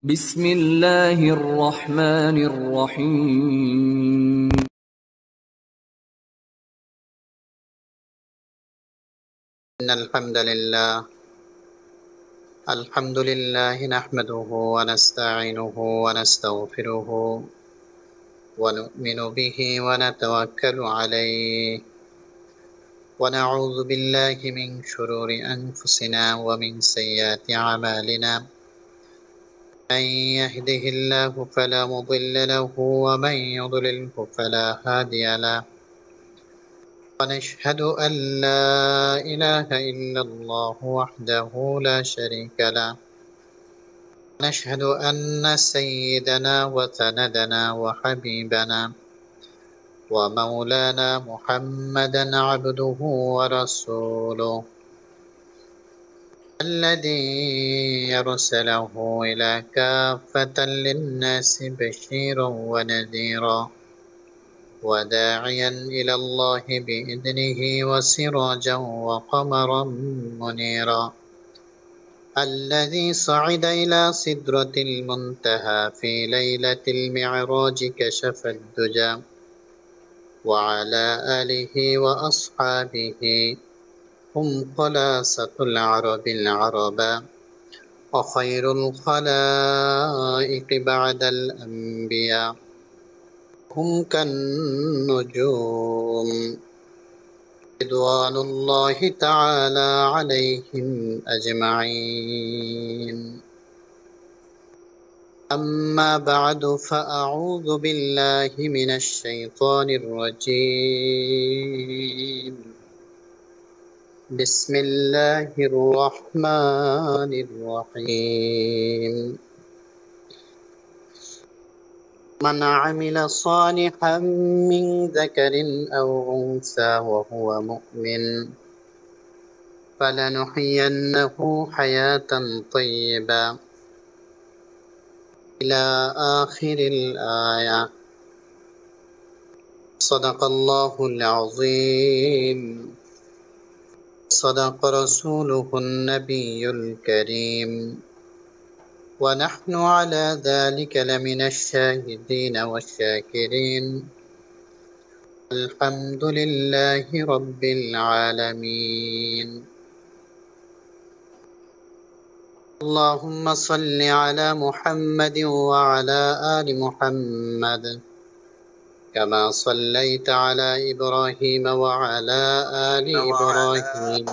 بسم الله الرحمن الرحيم. إن الحمد لله نحمده ونستعينه ونستغفره ونؤمن به ونتوكل عليه ونعوذ بالله من شرور أنفسنا ومن سيئات أعمالنا. من يهده الله فلا مضل له ومن يضلله فلا هادي له، ونشهد أن لا إله إلا الله وحده لا شريك له، ونشهد أن سيدنا وسندنا وحبيبنا ومولانا محمدا عبده ورسوله الذي يرسله إلى كافة للناس بشيرا ونذيرا وداعيا إلى الله بإذنه وسراجا وقمرا منيرا، الذي صعد إلى سدرة المنتهى في ليلة المعراج كشف الدجى، وعلى آله وأصحابه هم خلاصة العرب العربا، وخير الخلائق بعد الأنبياء، هم كالنجوم رضوان الله تعالى عليهم أجمعين. أما بعد فأعوذ بالله من الشيطان الرجيم. بسم الله الرحمن الرحيم. من عمل صالحا من ذكر أو أنثى وهو مؤمن فلنحيينه حياة طيبة إلى آخر الآية. صدق الله العظيم، صدق رسوله النبي الكريم، ونحن على ذلك لمن الشاهدين والشاكرين. الحمد لله رب العالمين. اللهم صل على محمد وعلى آل محمد كما صليت على إبراهيم وعلى آل إبراهيم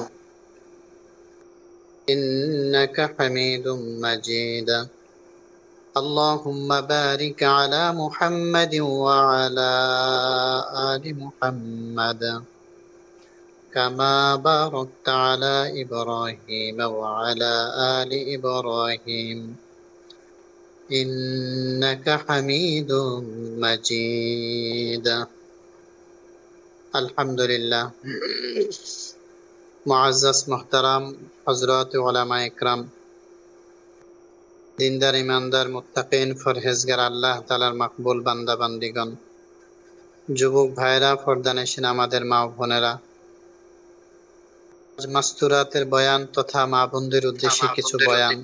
إنك حميد مجيد. اللهم بارك على محمد وعلى آل محمد كما باركت على إبراهيم وعلى آل إبراهيم إنك حميد مجيد। আলহামদুলিল্লাহ। মুআজ্জাজ মুহতারাম হযরত উলামা ইকরাম, দিনদার ইমানদার মুত্তাকিন ফরহেজগার আল্লাহ তাআলার মাকবুল বান্দা বান্দিগণ, যুবক ভাইরা, পর্দানশীন আমাদের মা ও বোনেরা, আজ মাস্তুরাতের বয়ান তথা মা বোনদের উদ্দেশ্যে কিছু বয়ান,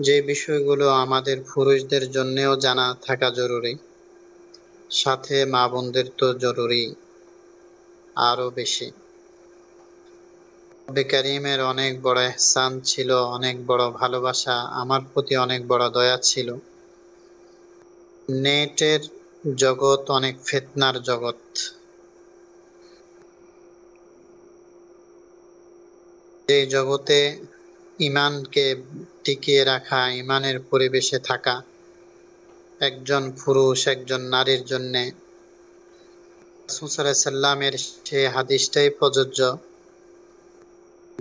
যে বিষয়গুলো আমাদের পুরুষদের জন্যেও জানা থাকা জরুরি, সাথে মা বোনদের তো জরুরি আরো বেশি। রব্বে কারীমের অনেক বড় ইহসান ছিল, অনেক বড় ভালোবাসা, আমার প্রতি অনেক বড় দয়া ছিল। নেটের জগৎ অনেক ফিতনার জগৎ। যে জগতে ঈমানকে টিকিয়ে রাখা, ঈমানের পরিবেশে থাকা একজন পুরুষ, একজন নারীর জন্য রাসূল সাল্লাল্লাহু আলাইহি সাল্লামের সেই হাদিসটাই প্রযোজ্য,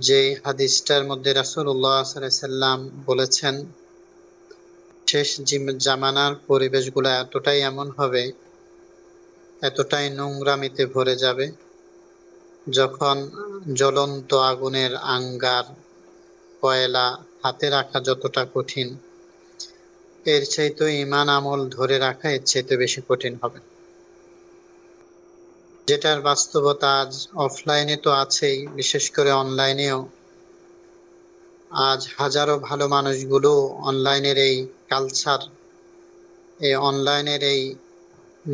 যে হাদিসটার মধ্যে রাসূলুল্লাহ সাল্লাল্লাহু আলাইহি সাল্লাম বলেছেন, শেষ জামানার পরিবেশগুলো এতটাই এমন হবে, এতটাই নোংরামিতে ভরে যাবে, যখন জ্বলন্ত আগুনের আঙ্গার, কয়লা হাতে রাখা যতটা কঠিন, এর চাইতে ঈমান আমল ধরে রাখা এর চাইতে বেশি কঠিন হবে। যেটার বাস্তবতা আজ অফলাইনে তো আছেই, বিশেষ করে অনলাইনেও আজ হাজারো ভালো মানুষগুলো অনলাইনের এই কালচার, এই অনলাইনের এই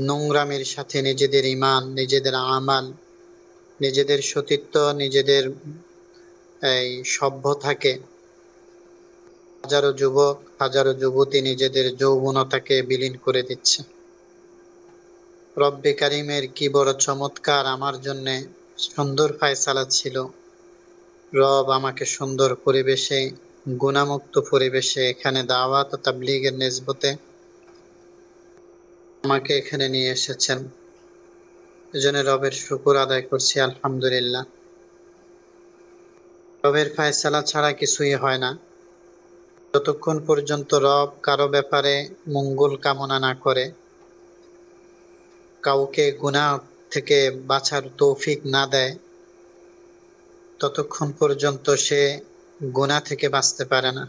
নোংরামির সাথে নিজেদের ইমান, নিজেদের আমাল, নিজেদের সতীত্ব, নিজেদের এই সভ্যতাকে, হাজারো যুবক, হাজারো যুবতী নিজেদের যৌবনতাকে বিলীন করে দিচ্ছে। রব্বে কারিমের কি বড় চমৎকার আমার জন্যে সুন্দর ফায়সালা ছিল। রব আমাকে সুন্দর পরিবেশে, গুণামুক্ত পরিবেশে এখানে দাওয়াত ও তাবলীগের নিসবতে আমাকে এখানে নিয়ে এসেছেন। এজন্য রবের শুকর আদায় করছি, আলহামদুলিল্লাহ। রবের ফায়সালা ছাড়া কিছুই হয় না। যতক্ষণ পর্যন্ত রব কারো ব্যাপারে মঙ্গল কামনা না করে, কাউকে গুনাহ থেকে বাঁচার তৌফিক না দেয়, ততক্ষণ পর্যন্ত সে গুনাহ থেকে বাঁচতে পারে না।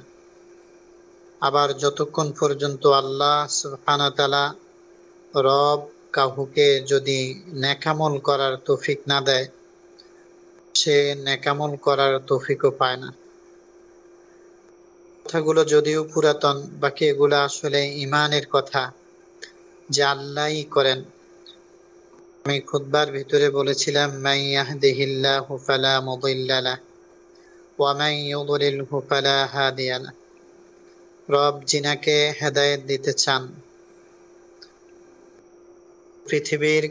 আবার যতক্ষণ পর্যন্ত আল্লাহ সুবহানাহু ওয়া তাআলা, রব কাউকে যদি নেকামল করার তৌফিক না দেয়, সে নেকামল করার তৌফিকও পায় না। কথাগুলো যদিও পুরাতন, বাকি এগুলো আসলে ইমানের কথা, যে আল্লাহই করেন। আমি খুতবার ভিতরে বলেছিলাম, মান ইয়াহদিহিল্লাহু ফালা মুদিল্লা লাহু ওয়া মান ইউদ্লিলহু ফালা হাদিয়া লাহু। রব যিনাকে হেদায়েত দিতে চান, পৃথিবীর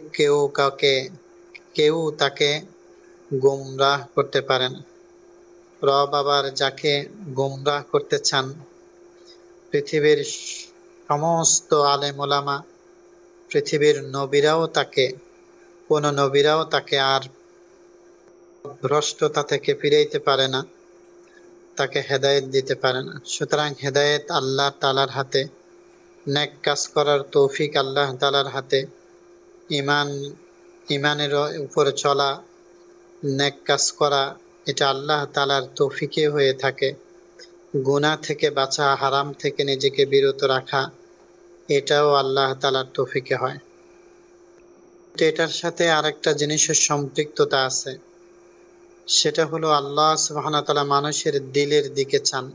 কেউ তাকে গোমরাহ করতে পারে না। রব আবার যাকে গোমরাহ করতে চান, পৃথিবীর সমস্ত আলেম ওলামা, পৃথিবীর কোন নবীরাও তাকে আর ভ্রষ্টতা থেকে ফিরাইতে পারে না, তাকে হেদায়েত দিতে পারে না। সুতরাং হেদায়েত আল্লাহ তাআলার হাতে, নেক কাজ করার তৌফিক আল্লাহ তাআলার হাতে, ইমানের উপরে চলা, নেক কাজ করা, এটা আল্লাহ তাআলার তৌফিকে হয়ে থাকে। গুনাহ থেকে বাঁচা, হারাম থেকে নিজেকে বিরত রাখা, এটাও আল্লাহ তাআলার তৌফিকে হয়। তো এটার সাথে আরেকটা জিনিসের সম্পৃক্ততা আছে, সেটা হলো আল্লাহ সুবহানাহু ওয়া তাআলা মানুষের দিলের দিকে চান।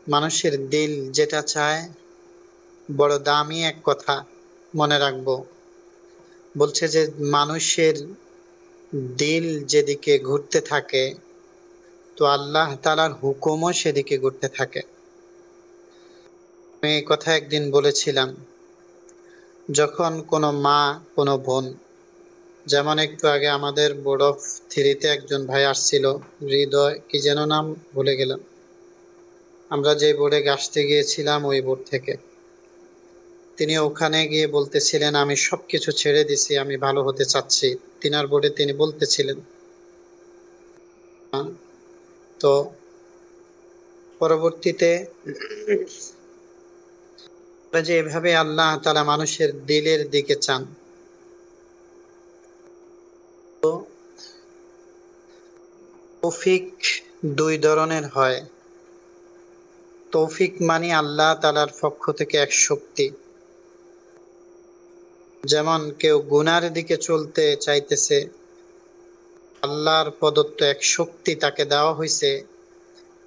মানুষের দিল যেটা চায়, বড় দামি এক কথা মনে রাখবো। বলছে যে মানুষের দিল যেদিকে ঘুরতে থাকে, তো আল্লাহ তাআলার হুকুমও সেদিকে ঘুরতে থাকে। আমি এই কথা একদিন বলেছিলাম, যখন কোনো মা, কোনো বোন, যেমন একটু আগে আমাদের বোর্ড অফ 3-তে একজন ভাই আসছিল, হৃদয় কি যেন নাম, ভুলে গেলাম। আমরা যে বোর্ডে আসতে গিয়েছিলাম ওই বোর্ড থেকে, তিনি ওখানে গিয়ে বলতেছিলেন, আমি সবকিছু ছেড়ে দিছি, আমি ভালো হতে চাচ্ছি। তিনার বোর্ডে তিনি বলতেছিলেন। তো পরবর্তীতে যে এভাবে আল্লাহ তাআলা মানুষের দিলের দিকে চান। তো তৌফিক দুই ধরনের হয়। তৌফিক মানে আল্লাহ তাআলার পক্ষ থেকে এক শক্তি। যেমন কেউ গুনার দিকে চলতে চাইতেছে, আল্লাহর প্রদত্ত এক শক্তি তাকে দেওয়া হয়েছে,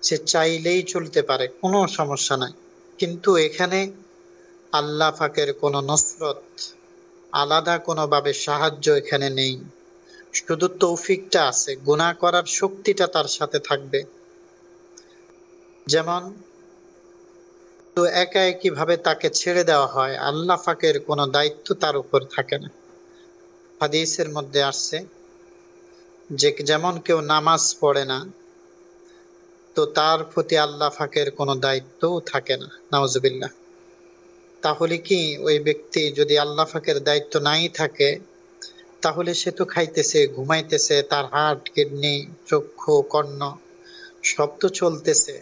সে চাইলেই চলতে পারে, কোনো সমস্যা নাই। কিন্তু এখানে আল্লাহ পাকের কোনো নসরত, আলাদা কোনোভাবে সাহায্য এখানে নেই। শুধু তৌফিকটা আছে, গুনাহ করার শক্তিটা তার সাথে থাকবে। যেমন তো একা একই ভাবে তাকে ছেড়ে দেওয়া হয়, আল্লাহ পাকের কোনো দায়িত্ব তার উপর থাকে না। হাদিসের মধ্যে আসছে যে যেমন কেউ নামাজ পড়ে না, তো তার প্রতি আল্লাহ পাকের কোনো দায়িত্বও থাকে না, নাউজুবিল্লাহ। তাহলে কি ওই ব্যক্তি যদি আল্লাহ পাকের দায়িত্ব নাই থাকে, তাহলে সে তো খাইতেছে, ঘুমাইতেছে, তার হার্ট, কিডনি, চক্ষু, কর্ণ সব তো চলতেছে।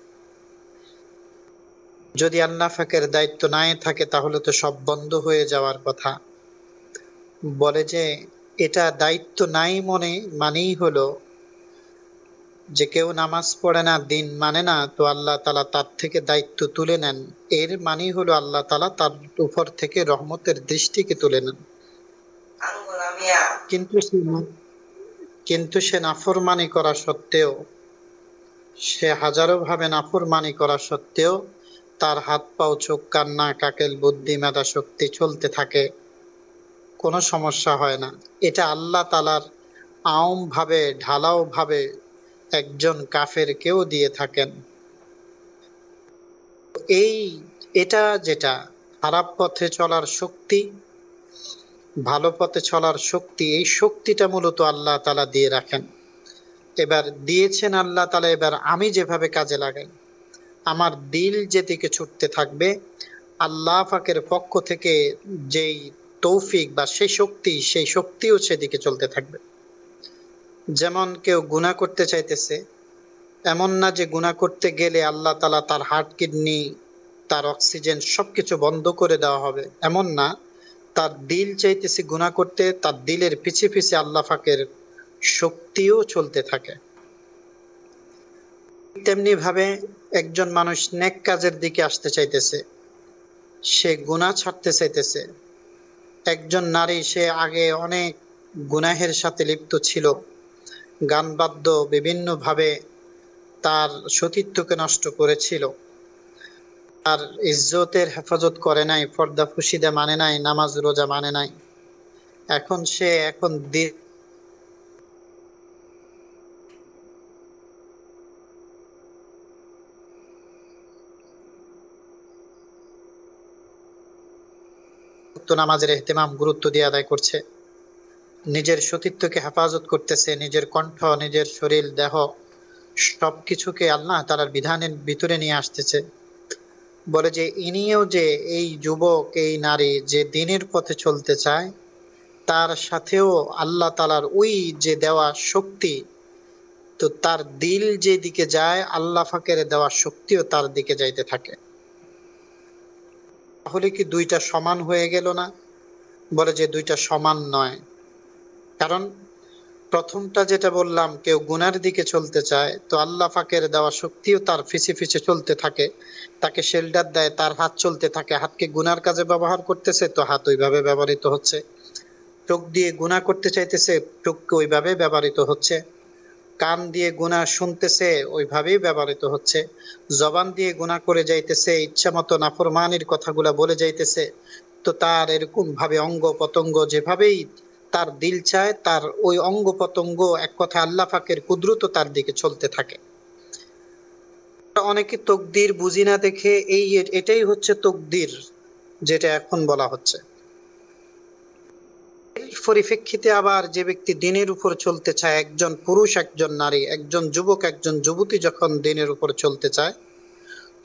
যদি আল্লাহ পাকের দায়িত্ব নাই থাকে, তাহলে তো সব বন্ধ হয়ে যাওয়ার কথা। বলে যে এটা দায়িত্ব নাই মানেই হলো যে কেউ নামাজ পড়ে না, দিন মানে না, তো আল্লাহ তাআলা তার থেকে দায়িত্ব তুলে নেন। এর মানেই হলো আল্লাহ তাআলা তার উপর থেকে রহমতের দৃষ্টিকে তুলে নেন। কিন্তু সে নাফরমানি করা সত্ত্বেও সে হাজারো ভাবে নাফরমানি করা সত্ত্বেও তার হাত পাও চোখ কান নাক আকেল বুদ্ধি মেধা শক্তি চলতে থাকে, কোনো সমস্যা হয় না। এটা আল্লাহ তাআলার আম ভাবে ঢালাও ভাবে একজন কাফের কেউ দিয়ে থাকেন। এই এটা যেটা খারাপ পথে চলার শক্তি, ভালো পথে চলার শক্তি, এই শক্তিটা মূলত আল্লাহ তাআলা দিয়ে রাখেন। এবার দিয়েছেন আল্লাহ তাআলা, এবার আমি যেভাবে কাজে লাগাই, আমার দিল যেদিকে ছুটতে থাকবে, আল্লাহ পাকের পক্ষ থেকে যেই তৌফিক বা সেই শক্তিও সেদিকে চলতে থাকবে। যেমন কেউ গুনাহ করতে চাইতেছে, এমন না যে গুনাহ করতে গেলে আল্লাহ তাআলা তার হার্ট কিডনি তার অক্সিজেন সবকিছু বন্ধ করে দেওয়া হবে, এমন না। তার দিল চাইতেছে গুনাহ করতে, তার দিলের পিছে পিছে আল্লাহ পাকের শক্তিও চলতে থাকে। তেমনি ভাবে একজন মানুষ নেক কাজের দিকে আসতে চাইতেছে, সে গুনাহ ছাড়তে চাইতেছে। একজন নারী, সে আগে অনেক গুনাহের সাথে লিপ্ত ছিল, গান বাদ্য বিভিন্ন ভাবে তার সতীত্বকে নষ্ট করেছিল, তার ইজ্জতের হেফাজত করে নাই, পর্দা ফুসিদা মানে নাই, নামাজ রোজা মানে নাই। এখন সে নামাজের এহতেমাম গুরুত্ব দিয়ে আদায় করছে, নিজের সতীত্বকে হেফাজত করতেছে, নিজের কণ্ঠ, নিজের শরীর, দেহ সবকিছুকে আল্লাহ তাআলার বিধানের ভিতরে নিয়ে আসতেছে। বলে যে ইনিও যে এই যুবক, এই নারী যে দিনের পথে চলতে চায়, তার সাথেও আল্লাহ তাআলার ওই যে দেওয়া শক্তি, তো তার দিল যে দিকে যায় আল্লাহ পাকের দেওয়া শক্তিও তার দিকে যাইতে থাকে। তাহলে কি দুইটা সমান হয়ে গেল না? বলে যে দুইটা সমান নয়। কারণ প্রথমটা যেটা বললাম, কেউ গুনার দিকে চলতে চায়, তো আল্লাহ পাকের দেওয়া শক্তিও তার পিছে পিছে চলতে থাকে, তাকে শেল্টার দেয়, তার হাত চলতে থাকে, হাতকে গুনার কাজে ব্যবহার করতেছে, তো হাত ওইভাবে ব্যবহৃত হচ্ছে। চোখ দিয়ে গুনাহ করতে চাইতেছে, চোখকে ওইভাবে ব্যবহৃত হচ্ছে। কান দিয়ে গুনাহ শুনতেছে, ওইভাবেই ব্যবহৃত হচ্ছে। জবান দিয়ে গুনাহ করে যাইতেছে, ইচ্ছা মতো নাফরমানির কথাগুলা বলে যাইতেছে, তো তার এরকম ভাবে অঙ্গ প্রত্যঙ্গ যেভাবেই তার দিল চায়, তার ওই অঙ্গ প্রত্যঙ্গ, এক কথা আল্লাহ পাকের কুদরত তার দিকে চলতে থাকে। অনেকে তকদির বুঝি না দেখে এটাই হচ্ছে তকদির, যেটা এখন বলা হচ্ছে। পরিপ্রেক্ষিতে আবার যে ব্যক্তি দিনের উপর চলতে চায়, একজন পুরুষ, একজন নারী, একজন যুবক, একজন যুবতী যখন দিনের উপর চলতে চায়,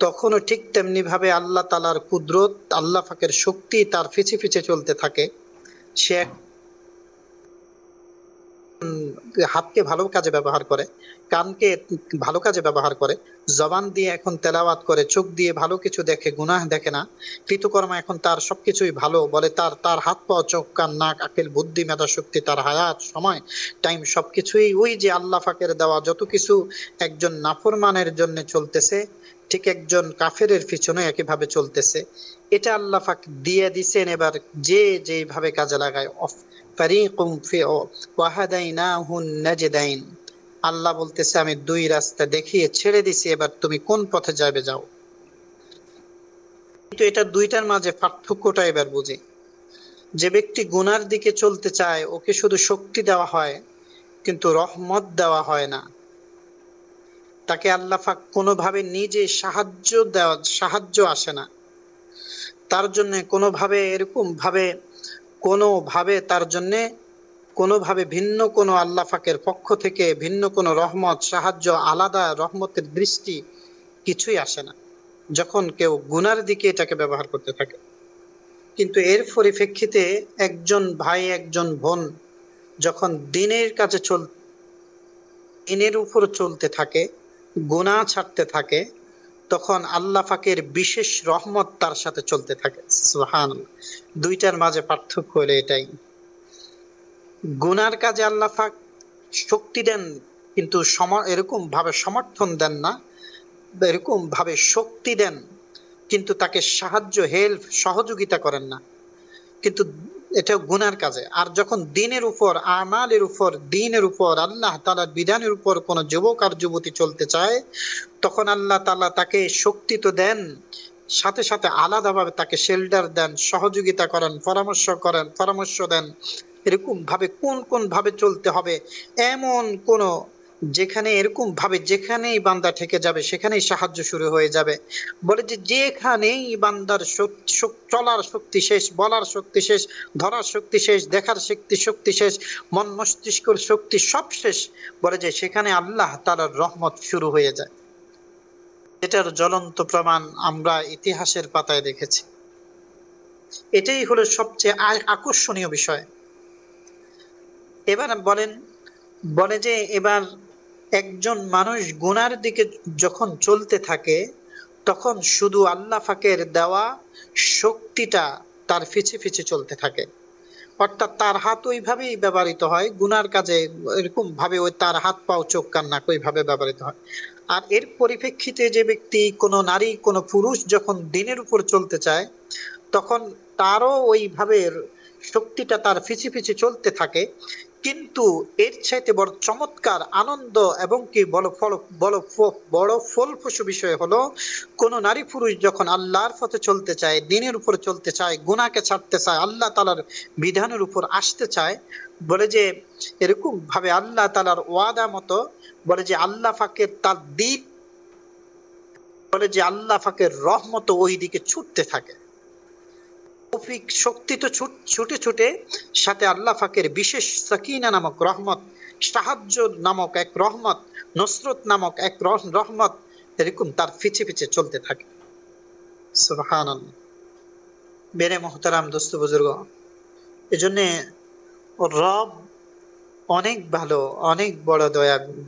তখনও ঠিক তেমনি ভাবে আল্লাহ তাআলার কুদরত, আল্লাহ পাকের শক্তি তার পিছে পিছে চলতে থাকে। সে হাতকে ভালো কাজে ব্যবহার করে, কানকে ভালো কাজে ব্যবহার করে, জবান দিয়ে এখন তেলাওয়াত করে, চোখ দিয়ে ভালো কিছু দেখে, গুনাহ দেখে না। কৃতকর্ম এখন তার সবকিছুই ভালো, বলে তার তার হাত পা চোখ কান নাক আকেল বুদ্ধি মেধা শক্তি, তার হায়াত সময় টাইম সবকিছুই ওই যে আল্লাহ পাকের দেওয়া যত কিছু একজন নাফরমানের জন্য চলতেছে, ঠিক একজন কাফেরের পিছনে একইভাবে চলতেছে। এটা আল্লাহ পাক দিয়ে দিছেন। এবার যে যেভাবে কাজে লাগায়, আল্লাহ বলতেছে আমি দুই রাস্তা দেখিয়ে ছেড়ে দিছি, এবার তুমি কোন পথে যাবে যাও। কিন্তু এটা দুইটার মাঝে পার্থক্যটা এবার বুঝি। যে ব্যক্তি গুনার দিকে চলতে চায়, ওকে শুধু শক্তি দেওয়া হয় কিন্তু রহমত দেওয়া হয় না। তাকে আল্লাহ পাক কোনোভাবে নিজে সাহায্য আসে না তার জন্য, কোনোভাবে তার জন্য কোনোভাবে ভিন্ন কোনো আল্লাহ পাকের পক্ষ থেকে ভিন্ন কোনো রহমত, সাহায্য, আলাদা রহমতের দৃষ্টি কিছুই আসে না যখন কেউ গুনার দিকে এটাকে ব্যবহার করতে থাকে। কিন্তু এর পরিপ্রেক্ষিতে একজন ভাই, একজন বোন যখন দিনের উপর চলতে থাকে, গুনাহ ছাড়তে থাকে, তখন আল্লাহ পাকের বিশেষ রহমত তার সাথে চলতে থাকে। সুবহানাল্লাহ। দুইটার মাঝে পার্থক্য হলো এটাই। গুনার কাজে আল্লাহ পাক শক্তি দেন, কিন্তু এরকম ভাবে সমর্থন দেন না, এরকম ভাবে শক্তি দেন কিন্তু তাকে সাহায্য, হেল্প, সহযোগিতা করেন না। কিন্তু এটা গুনার কাজে। আর যখন দিনের উপর, আমালের উপর, দিনের উপর, আল্লাহ তাআলার বিধানের উপর কোন যুবক আর যুবতী চলতে চায়, তখন আল্লাহ তাআলা তাকে শক্তি তো দেন, সাথে সাথে আলাদাভাবে তাকে শেল্টার দেন, সহযোগিতা করেন, পরামর্শ দেন এরকম ভাবে কোন কোন ভাবে চলতে হবে। এমন কোন যেখানে এরকম ভাবে যেখানেই বান্দা ঠেকে যাবে সেখানেই সাহায্য শুরু হয়ে যাবে। বলে যে যেখানেই বান্দার চলার শক্তি শেষ, বলার শক্তি শেষ, ধরার শক্তি শেষ, দেখার শক্তি শেষ, মন মস্তিষ্কের শক্তি সব শেষ, বলে যে সেখানে আল্লাহ তাআলার রহমত শুরু হয়ে যায়। এটার জ্বলন্ত প্রমাণ আমরা ইতিহাসের পাতায় দেখেছি। এটাই হলো সবচেয়ে আকর্ষণীয় বিষয়। এবার বলে যে এবার একজন মানুষ গুনার দিকে যখন চলতে থাকে, তখন শুধু আল্লাহ পাকের দেওয়া শক্তিটা তার পিছে পিছে চলতে থাকে। অর্থাৎ তার হাত ওইভাবেই ব্যবহৃত হয় গুনার কাজে, এরকম ভাবে ওই তার হাত পাও চোখ কান নাক ওইভাবে ব্যবহৃত হয়। আর এর পরিপ্রেক্ষিতে যে ব্যক্তি, কোনো নারী কোনো পুরুষ যখন দিনের উপর চলতে চায়, তখন তারও ওইভাবে শক্তিটা তার পিছে পিছে চলতে থাকে। কিন্তু এর চাইতে বড় চমৎকার আনন্দ এবং কি বড় ফলপ্রসূ বিষয় হলো, কোন নারী পুরুষ যখন আল্লাহর পথে চলতে চায়, দিনের উপর চলতে চায়, গুনাহকে ছাড়তে চায়, আল্লাহ তাআলার বিধানের উপর আসতে চায়, বলে যে এরকম ভাবে আল্লাহ তাআলার ওয়াদা মতো, বলে যে আল্লাহ পাকের তার দিন, বলে যে আল্লাহ পাকের রহমত ওই দিকে ছুটতে থাকে। শক্তি তো ছুটে ছুটে সাথে আল্লাহ পাকের বিশেষ সাকিনা নামক রহমত, সাহায্য নামক এক রহমত, নসরত নামক এক রহমত এরকম তার পিছে পিছে চলতে থাকে। সুবহানাল্লাহ। বেরে মোহতারাম দোস্ত বুজুর্গ, এজন্য রব অনেক ভালো, অনেক বড়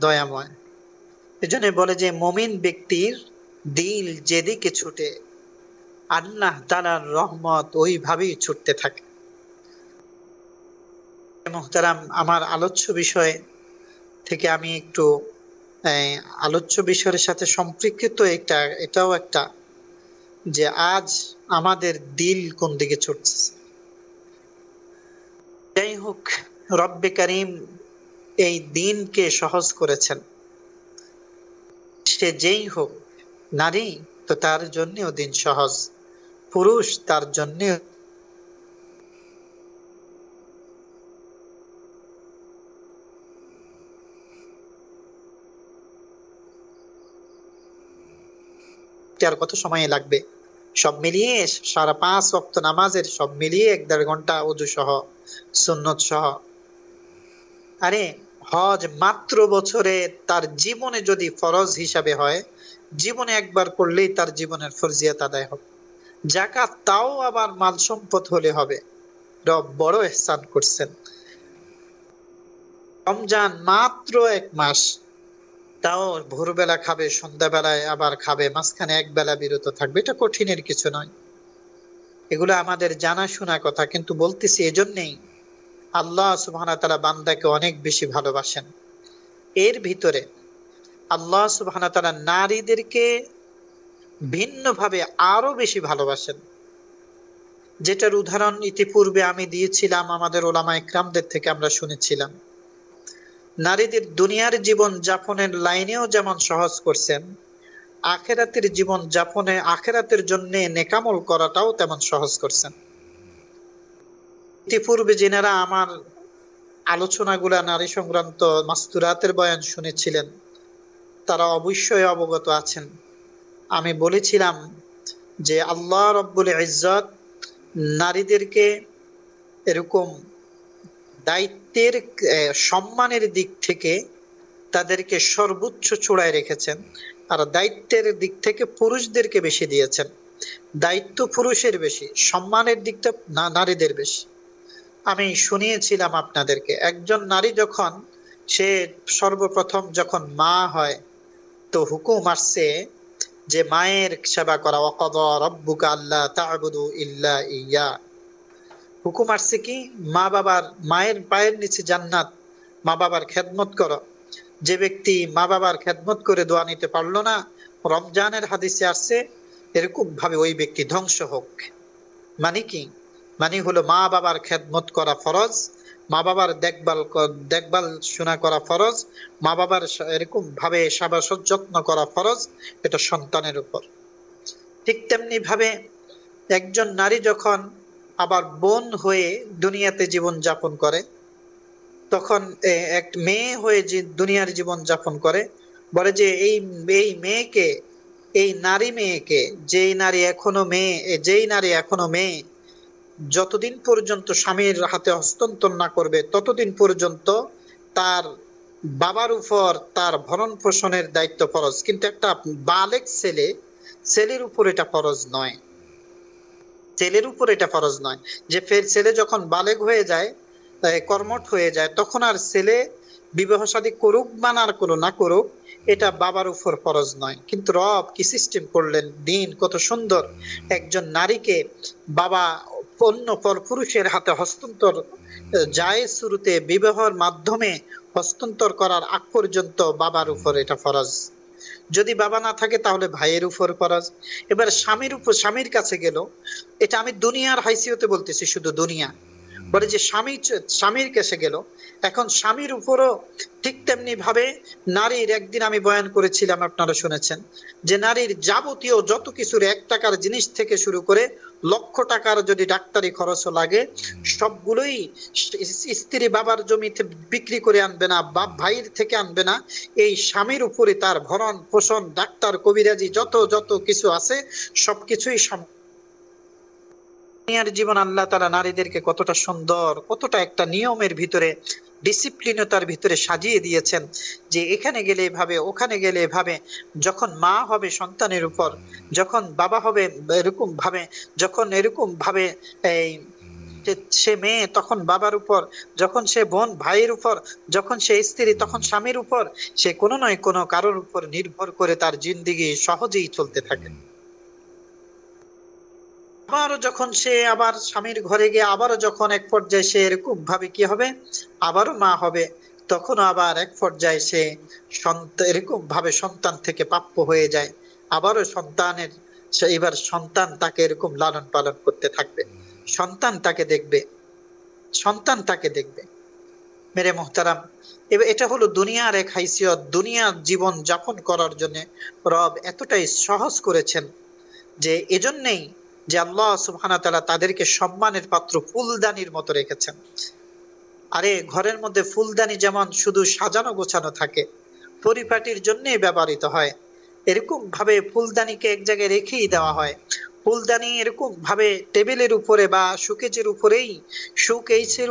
দয়াময়। এজন্য বলে যে মুমিন ব্যক্তির দিল যেদিকে ছুটে, আল্লাহ তাআলার রহমত ওইভাবেই ছুটতে থাকে। মোহতারাম, আমার আলোচ্য বিষয় থেকে আমি একটু আলোচ্য বিষয়ের সাথে সম্পৃক্ত এটাও একটা, যে আজ আমাদের দিল কোন দিকে ছুটছে। যাই হোক, রব্বে কারীম এই দিনকে সহজ করেছেন। সে যেই হোক, নারী তো তার জন্যও দিন সহজ, পুরুষ তার জন্য আর কত সময় লাগবে? সব মিলিয়ে সারা 5 ওয়াক্ত নামাজের সব মিলিয়ে 1-1.5 ঘন্টা ওযু সহ, সুন্নত সহ। আরে হজ মাত্র বছরে তার জীবনে যদি ফরজ হিসাবে হয়, জীবনে একবার করলেই তার জীবনের ফরজিয়াত আদায় হবে। যাকাত তাও আবার মাল সম্পদ হলে হবে। রব বড় ইহসান করছেন। রমজান মাত্র 1 মাস, তাও ভোরবেলা খাবে, সন্ধ্যাবেলায় আবার খাবে, মাঝখানে একবেলা বিরত থাকবে। এটা কঠিনের কিছু নয়, এগুলো আমাদের জানাশোনা কথা, কিন্তু বলতেছি এজন্যই আল্লাহ সুবহানাহু ওয়া তাআলা বান্দাকে অনেক বেশি ভালোবাসেন। এর ভিতরে আল্লাহ সুবহানাহু ওয়া তাআলা নারীদেরকে ভিন্নভাবে আরো বেশি ভালোবাসেন, যেটার উদাহরণ ইতিপূর্বে আমি দিয়েছিলাম, আমাদের ওলামা ইকরামদের থেকে আমরা শুনেছিলাম। নারীদের দুনিয়ার জীবন যাপনের লাইনেও যেমন সহজ করছেন, আখেরাতের জীবন যাপনে, আখেরাতের জন্য নেকামল করাটাও তেমন সহজ করছেন। ইতিপূর্বে যেনারা আমার আলোচনাগুলা নারী সংক্রান্ত মাস্তুরাতের বয়ান শুনেছিলেন, তারা অবশ্যই অবগত আছেন। আমি বলেছিলাম যে আল্লাহ রব্বুল ইজ্জত নারীদেরকে এরকম দায়িত্বের সম্মানের দিক থেকে তাদেরকে সর্বোচ্চ চূড়ায় রেখেছেন, আর দায়িত্বের দিক থেকে পুরুষদেরকে বেশি দিয়েছেন। দায়িত্ব পুরুষের বেশি, সম্মানের দিকটা নারীদের বেশি। আমি শুনিয়েছিলাম আপনাদেরকে, একজন নারী যখন সে সর্বপ্রথম যখন মা হয়, তো হুকুম আসছে যে মায়ের সেবা করা। ওয়াকাদা রাব্বুকা আল্লা তা'বুদু ইল্লা ইয়্যা। হুকুম আসছে কি, মা বাবার, মায়ের পায়ের নিচে জান্নাত, মা বাবার খেদমত করো। যে ব্যক্তি মা বাবার খেদমত করে দোয়া নিতে পারলো না, রমজানের হাদিসে আসছে এরকম ভাবে ওই ব্যক্তি ধ্বংস হোক। মানে কি, মানে হলো মা বাবার খেদমত করা ফরজ, মা বাবার দেখভাল শোনা করা ফরজ, মা বাবার এরকম ভাবে সেবা যত্ন করা ফরজ, এটা সন্তানের উপর। ঠিক তেমনি ভাবে একজন নারী যখন আবার বোন হয়ে দুনিয়াতে জীবন যাপন করে, তখন এক মেয়ে হয়ে যে দুনিয়ার জীবন যাপন করে, বলে যে এই এই মেয়েকে, এই মেয়েকে, যেই নারী এখনো মেয়ে যতদিন পর্যন্ত স্বামীর হাতে হস্তান্তর না করবে ততদিন পর্যন্ত তার বাবার উপর তার ভরণ পোষণের দায়িত্ব ফরজ। কিন্তু একটা বালেগ ছেলের উপর এটা ফরজ নয়, ছেলের উপর এটা ফরজ নয়। যে ফের ছেলে যখন বালেগ হয়ে যায়, কর্মঠ হয়ে যায়, তখন আর ছেলে বিবাহ শাদী করুক বা না করুক, এটা বাবার উপর ফরজ নয়। কিন্তু রব কি সিস্টেম করলেন, দিন কত সুন্দর, একজন নারীকে বাবা অন্য পর পুরুষের হাতে হস্তান্তর জায়েজ শুরুতে বিবাহের মাধ্যমে হস্তান্তর করার আগ পর্যন্ত বাবার উপর এটা ফরজ। যদি বাবা না থাকে তাহলে ভাইয়ের উপর ফরজ। এবার স্বামীর কাছে গেল, এটা আমি দুনিয়ার হাইসিয়তে বলতেছি, শুধু দুনিয়া। বলে যে স্বামীর কাছে গেল, এখন স্বামীর উপরও ঠিক তেমনি ভাবে নারীর, একদিন আমি বয়ান করেছিলাম, আপনারা শুনেছেন, যে নারীর যাবতীয় যত কিছুর 1 টাকার জিনিস থেকে শুরু করে লক্ষ টাকার যদি ডাক্তারি খরচও লাগে, সবগুলোই স্ত্রী বাবার জমিতে বিক্রি করে আনবে না, বাপ ভাইয়ের থেকে আনবে না, এই স্বামীর উপরে তার ভরণ পোষণ, ডাক্তার কবিরাজি যত কিছু আছে সবকিছুই দুনিয়ার জীবন। আল্লাহ তাআলা নারীদেরকে কতটা সুন্দর, কতটা একটা নিয়মের ভিতরে, ডিসিপ্লিনতার ভিতরে সাজিয়ে দিয়েছেন, যে এখানে গেলে এভাবে, ওখানে গেলে এভাবে। যখন মা হবে সন্তানের উপর, যখন বাবা হবে এরকম ভাবে, যখন এরকম ভাবে এই সে মেয়ে তখন বাবার উপর, যখন সে বোন ভাইয়ের উপর, যখন সে স্ত্রী তখন স্বামীর উপর, সে কোনো নয় কোনো কারোর উপর নির্ভর করে তার জিন্দেগি সহজেই চলতে থাকে। আবারও যখন সে আবার স্বামীর ঘরে গিয়ে আবারও যখন এক পর্যায়ে সে এরকম ভাবে কি হবে, আবারও মা হবে, তখন আবার এক পর্যায়ে সে এরকম ভাবে সন্তান থেকে প্রাপ্য হয়ে যায়, আবারও এবার সন্তান তাকে এরকম লালন পালন করতে থাকবে, সন্তান তাকে দেখবে। মেরে মোহতারাম, এবার এটা হলো দুনিয়ার এক হাইসিয়ত। দুনিয়ার জীবন যাপন করার জন্য রব এতটাই সহজ করেছেন, যে এজন্যই যে আল্লাহ সুবহানাহু ওয়া তাআলা তাদেরকে সম্মানের পাত্র, ফুলদানির মতো রেখেছেন। আরে ঘরের মধ্যে ফুলদানি যেমন শুধু সাজানো গোছানো থাকে, পরিপাটির জন্যই ব্যবহৃত হয়, এরকম ভাবে ফুলদানিকে এক জায়গায় রেখেই দেওয়া হয়। ফুলদানি এরকম ভাবে টেবিলের উপরে বা শোকেসের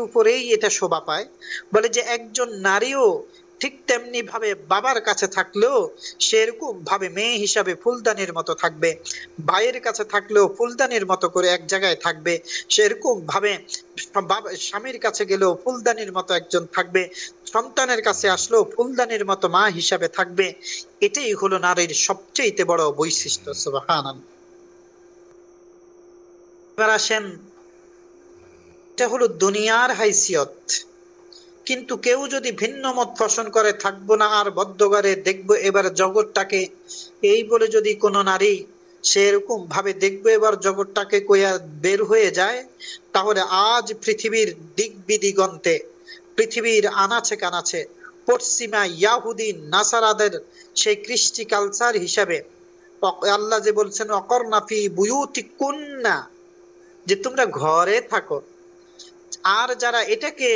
উপরেই এটা শোভা পায়। বলে যে একজন নারীও ঠিক তেমনি ভাবে বাবার কাছে থাকলেও সেরকম ভাবে মেয়ে হিসাবে ফুলদানির মতো থাকবে, ভাইয়ের কাছে থাকলেও ফুলদানির মতো করে এক জায়গায় থাকবে, সেরকম ভাবে স্বামীর কাছে গেলেও ফুলদানির মতো একজন থাকবে, সন্তানের কাছে আসলেও ফুলদানির মতো মা হিসাবে থাকবে। এটাই হলো নারীর সবচেয়ে বড় বৈশিষ্ট্য। সুবহানাল্লাহ। এবার আসেন, এটা হলো দুনিয়ার হাইসিয়ত। কিন্তু কেউ যদি ভিন্ন মত পোষণ করে, থাকবো না আর বদ্ধঘরে, দেখবো এবার জগৎটাকে, এই বলে যদি কোনো নারী সে এরকম ভাবে দেখবো এবার জগৎটাকে কইয়া বের হয়ে যায়, তাহলে আজ পৃথিবীর দিক বিদিগন্তে, পৃথিবীর আনাচে কানাচে, পশ্চিমা ইয়াহুদি নাসারাদের সেই কৃষ্টি কালচার হিসাবে আল্লাহ যে বলছেন অকর্ণা ফি বুয়ুতিকুন্না, যে তোমরা ঘরে থাকো। আর যারা এটাকে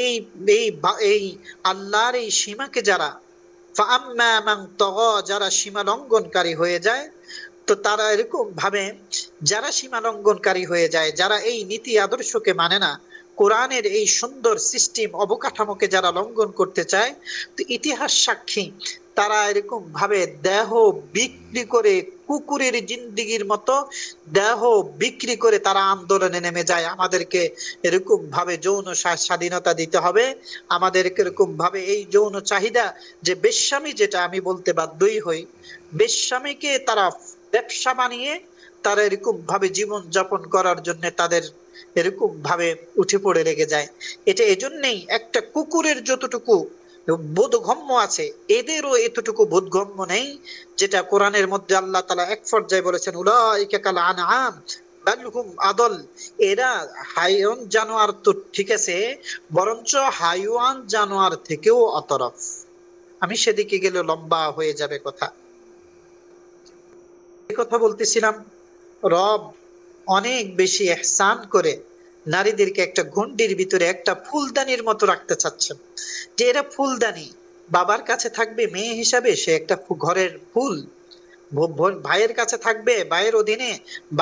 এই এই এই আল্লাহর এই সীমাকে যারা ফাআম্মা মান তাগা, যারা সীমা লঙ্ঘনকারী হয়ে যায়, তো তারা এরকম ভাবে, যারা সীমা লঙ্ঘনকারী হয়ে যায়, যারা এই নীতি আদর্শকে মানে না, কোরআনের এই সুন্দর সিস্টেম অবকাঠামোকে যারা লঙ্ঘন করতে চায়, তো ইতিহাস সাক্ষী তারা এরকম ভাবে দেহ বিক্রি করে, কুকুরের জিন্দিগির মতো দেহ বিক্রি করে তারা আন্দোলনে নেমে যায়। আমাদেরকে এরকম ভাবে যৌন স্বাধীনতা দিতে হবে, আমাদেরকে এরকম ভাবে এই যৌন চাহিদা, যে বেশ্যামী, যেটা আমি বলতে বাধ্যই হই, বেশ্যামীকে তারা ব্যবসা বানিয়ে তারা এরকম ভাবে জীবন যাপন করার জন্য তাদের এরকম ভাবে উঠে পড়ে লেগে যায়। এটা এজন্যই একটা কুকুরের যতটুকু বোধগম্য আছে, এদেরও এতটুকু বোধগম্য নেই, যেটা কোরআনের মধ্যে আল্লাহ তাআলা এক পর্যায়ে বলেছেন উলাইকা কাল আনআম বাল হুম আদল, এরা হাইওয়ান জানোয়ার তো ঠিক আছে, বরঞ্চ হাইওয়ান জানোয়ার থেকেও অতরফ। আমি সেদিকে গেলে লম্বা হয়ে যাবে কথা। কথা বলতেছিলাম, রব অনেক বেশি ইহসান করে নারীদেরকে একটা গণ্ডির ভিতরে একটা ফুলদানির মতো রাখতে চাচ্ছেন, যে এরা ফুলদানি, বাবার কাছে থাকবে মেয়ে হিসাবে সে একটা ঘরের ফুল, ভাইয়ের কাছে থাকবে ভাইয়ের অধীনে,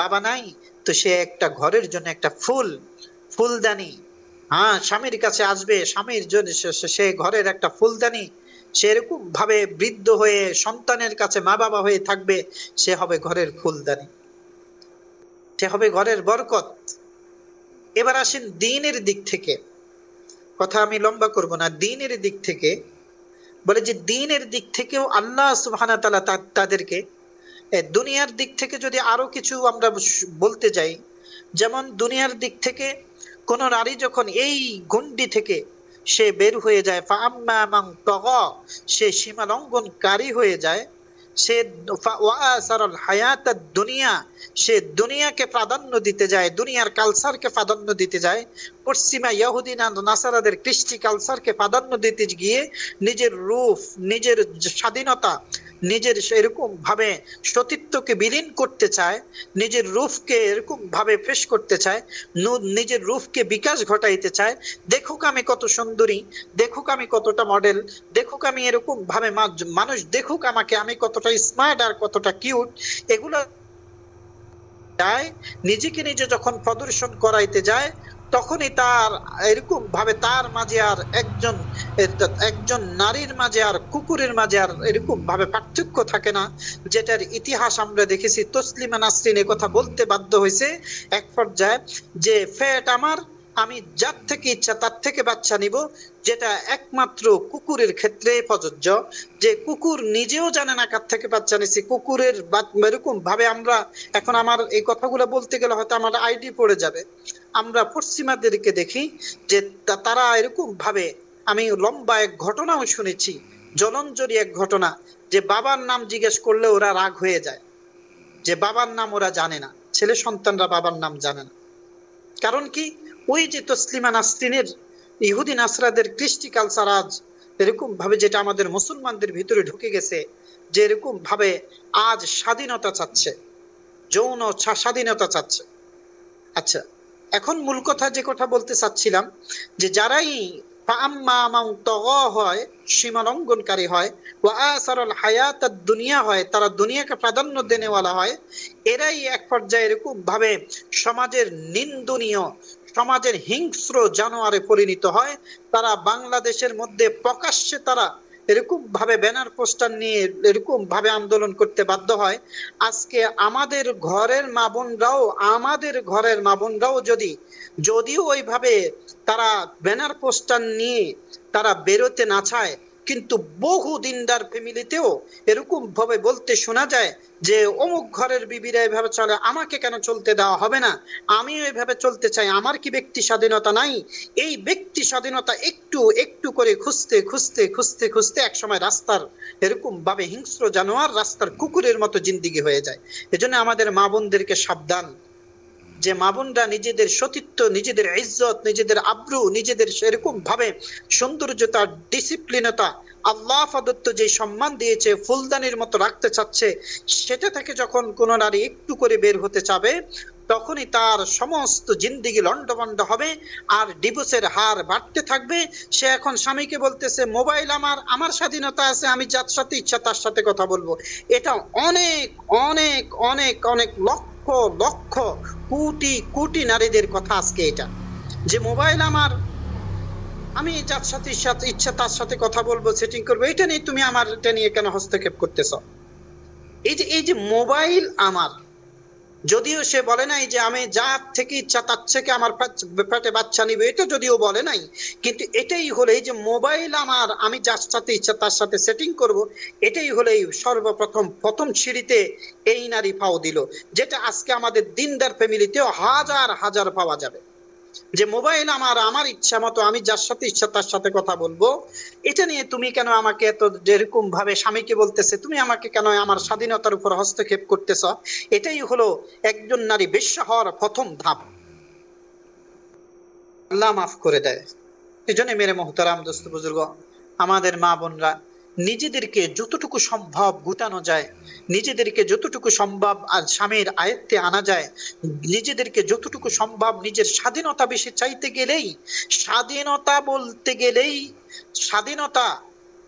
বাবা নাই তো সে একটা ঘরের জন্য একটা ফুল, ফুলদানি। হ্যাঁ, স্বামীর কাছে আসবে স্বামীর জন্য সে ঘরের একটা ফুলদানি, সেরকম ভাবে বৃদ্ধ হয়ে সন্তানের কাছে মা বাবা হয়ে থাকবে, সে হবে ঘরের ফুলদানি, সে হবে ঘরের বরকত। এবার আসেন দ্বীনের দিক থেকে, কথা আমি লম্বা করব না, দ্বীনের দিক থেকে বলে যে দ্বীনের দিক থেকেও আল্লাহ সুবহানাহু ওয়া তাআলা তাদেরকে, দুনিয়ার দিক থেকে যদি আরো কিছু আমরা বলতে যাই, যেমন দুনিয়ার দিক থেকে কোন নারী যখন এই গণ্ডি থেকে সে বের হয়ে যায়, ফাআম্মা মান তাগা, সে সীমা লঙ্ঘনকারী হয়ে যায়, সে ওয়াসারাল হায়াতাদ দুনিয়া, সে দুনিয়াকে প্রাধান্য দিতে যায়, দুনিয়ার কালচারকে প্রাধান্য দিতে যায়, পশ্চিমা ইহুদি নাসারাদের কৃষ্টি কালচারকে প্রাধান্য দিতে গিয়ে নিজের রূপ, নিজের স্বাধীনতা, নিজের এরকম ভাবে সতীত্বকে বিলীন করতে চায়, নিজের রূপকে এরকম ভাবে পেশ করতে চায়, নিজের রূপকে বিকাশ ঘটাইতে চায়, দেখুক আমি কত সুন্দরী, দেখুক আমি কতটা মডেল, দেখুক আমি এরকম ভাবে মানুষ দেখুক আমাকে আমি কতটা স্মার্ট আর কতটা কিউট, এগুলো যায়। নিজেকে নিজে যখন প্রদর্শন করাইতে যায় তখনই তার এরকম ভাবে তার মাঝে আর একজন নারীর মাঝে আর কুকুরের মাঝে আর এরকম ভাবে পার্থক্য থাকে না, যেটার ইতিহাস আমরা দেখেছি। তসলিমা নাসরিন কথা বলতে বাধ্য হয়েছে এক পর্যায়ে যে ফ্যাট আমার, আমি যার থেকে ইচ্ছা তার থেকে বাচ্চা নিব, যেটা একমাত্র কুকুরের ক্ষেত্রে প্রযোজ্য, যে কুকুর নিজেও জানে না কার থেকে বাচ্চা নিছি। কুকুরের এরকম ভাবে আমরা এখন, আমার এই কথাগুলো বলতে গেলে হয়তো আমার আইডি পড়ে যাবে, আমরা পশ্চিমাদেরকে দেখি যে তারা এরকম ভাবে, আমি লম্বা এক ঘটনাও শুনেছি, জলঞ্জরি এক ঘটনা, যে বাবার নাম জিজ্ঞেস করলে ওরা রাগ হয়ে যায়, যে বাবার নাম ওরা জানে না, ছেলে সন্তানরা বাবার নাম জানে না। কারণ কি, ওই যে তসলিমা নাসরিনের ইহুদি নাসরাদের কৃষ্টি কালচার আজ এরকম ভাবে যেটা আমাদের মুসলমানদের ভিতরে ঢুকে গেছে, যে এরকম ভাবে আজ স্বাধীনতা চাচ্ছে, যৌন স্বাধীনতা চাচ্ছে। আচ্ছা, এখন মূল কথা যে কথা বলতে চাচ্ছিলাম, যে যারাই ফাআম্মা মান তাগা হয়, সীমা লঙ্ঘনকারী হয়, ওয়া আসারাল হায়াতাদ দুনিয়া হয়, তারা দুনিয়াকে প্রাধান্য দেনেওয়ালা হয়, এরাই এক পর্যায়ে এরকম ভাবে সমাজের নিন্দনীয়, সমাজের হিংস্র জানোয়ারে পরিণত হয়। তারা বাংলাদেশের মধ্যে প্রকাশ্যে তারা এরকম ভাবে ব্যানার পোস্টার নিয়ে এরকম ভাবে আন্দোলন করতে বাধ্য হয়। আজকে আমাদের ঘরের মা বোনরাও যদিও ওইভাবে তারা ব্যানার পোস্টার নিয়ে তারা বেরোতে না চায়, কিন্তু বহু দিনদার ফ্যামিলিতেও এরকম ভাবে বলতে শোনা যায় যে অমুক ঘরের বিবিরা এভাবে চলে, আমাকে কেন চলতে দেওয়া হবে না, আমিও এভাবে চলতে চাই, আমার কি ব্যক্তি স্বাধীনতা নাই? এই ব্যক্তি স্বাধীনতা একটু একটু করে খুঁজতে খুঁজতে খুঁজতে খুঁজতে একসময় রাস্তার এরকম ভাবে হিংস্র জানোয়ার, রাস্তার কুকুরের মতো জিন্দিগি হয়ে যায়। এজন্য আমাদের মা বোনদেরকে সাবধান, যে মা বোনরা নিজেদের সতীত্ব, নিজেদের ইজ্জত, নিজেদের আব্রু, নিজেদের সেরকম ভাবে সৌন্দর্যতা, ডিসিপ্লিনতা, আল্লাহ প্রদত্ত যে সম্মান দিয়েছে ফুলদানির মতো রাখতে চাচ্ছে, সেটা থেকে যখন কোন নারী একটু করে বের হতে চাবে, তখনই তার সমস্ত জিন্দিগি লন্ডভন্ড হবে, আর ডিভোর্সের হার বাড়তে থাকবে। সে এখন স্বামীকে বলতেছে মোবাইল আমার স্বাধীনতা আছে, আমি যার সাথে ইচ্ছা তার সাথে কথা বলবো। এটা অনেক অনেক অনেক অনেক লক্ষ লক্ষ কোটি কোটি নারীদের কথা আজকে, এটা যে মোবাইল আমার, আমি যার সাথে ইচ্ছা তার সাথে কথা বলবো, সেটিং করবো, এটা নিয়ে তুমি আমার এটা নিয়ে কেন হস্তক্ষেপ করতেছ? এই যে মোবাইল আমার, যদিও সে বলে নাই যে আমি যার থেকে ইচ্ছা তার থেকে আমার পেটে বাচ্চা নিবে, এটা যদিও বলে নাই, কিন্তু এটাই হলো এই যে মোবাইল আমার, আমি যার সাথে ইচ্ছা তার সাথে সেটিং করব, এটাই হলো এই প্রথম সিঁড়িতে এই নারী পাও দিল, যেটা আজকে আমাদের দিনদার ফ্যামিলিতেও হাজার হাজার পাওয়া যাবে। যে মোবাইল আমার ইচ্ছা মতো আমি যার সাথে ইচ্ছা তার সাথে কথা বলবো, এটা নিয়ে তুমি কেন আমাকে এত যেরকম ভাবে স্বামীকে বলতেছে তুমি আমাকে কেন আমার স্বাধীনতার উপর হস্তক্ষেপ করতেছ? এটাই হলো একজন নারী বেশ্যা হওয়ার প্রথম ধাপ। আল্লাহ মাফ করে দেয়। এই জন্য মেরে মোহতারাম দোস্ত বুজুর্গ, আমাদের মা বোনরা নিজেদেরকে যতটুকু সম্ভব গুটানো যায়, নিজেদেরকে যতটুকু সম্ভব আর স্বামীর আয়ত্তে আনা যায়, নিজেদেরকে যতটুকু সম্ভব নিজের স্বাধীনতা বেশি চাইতে গেলেই, স্বাধীনতা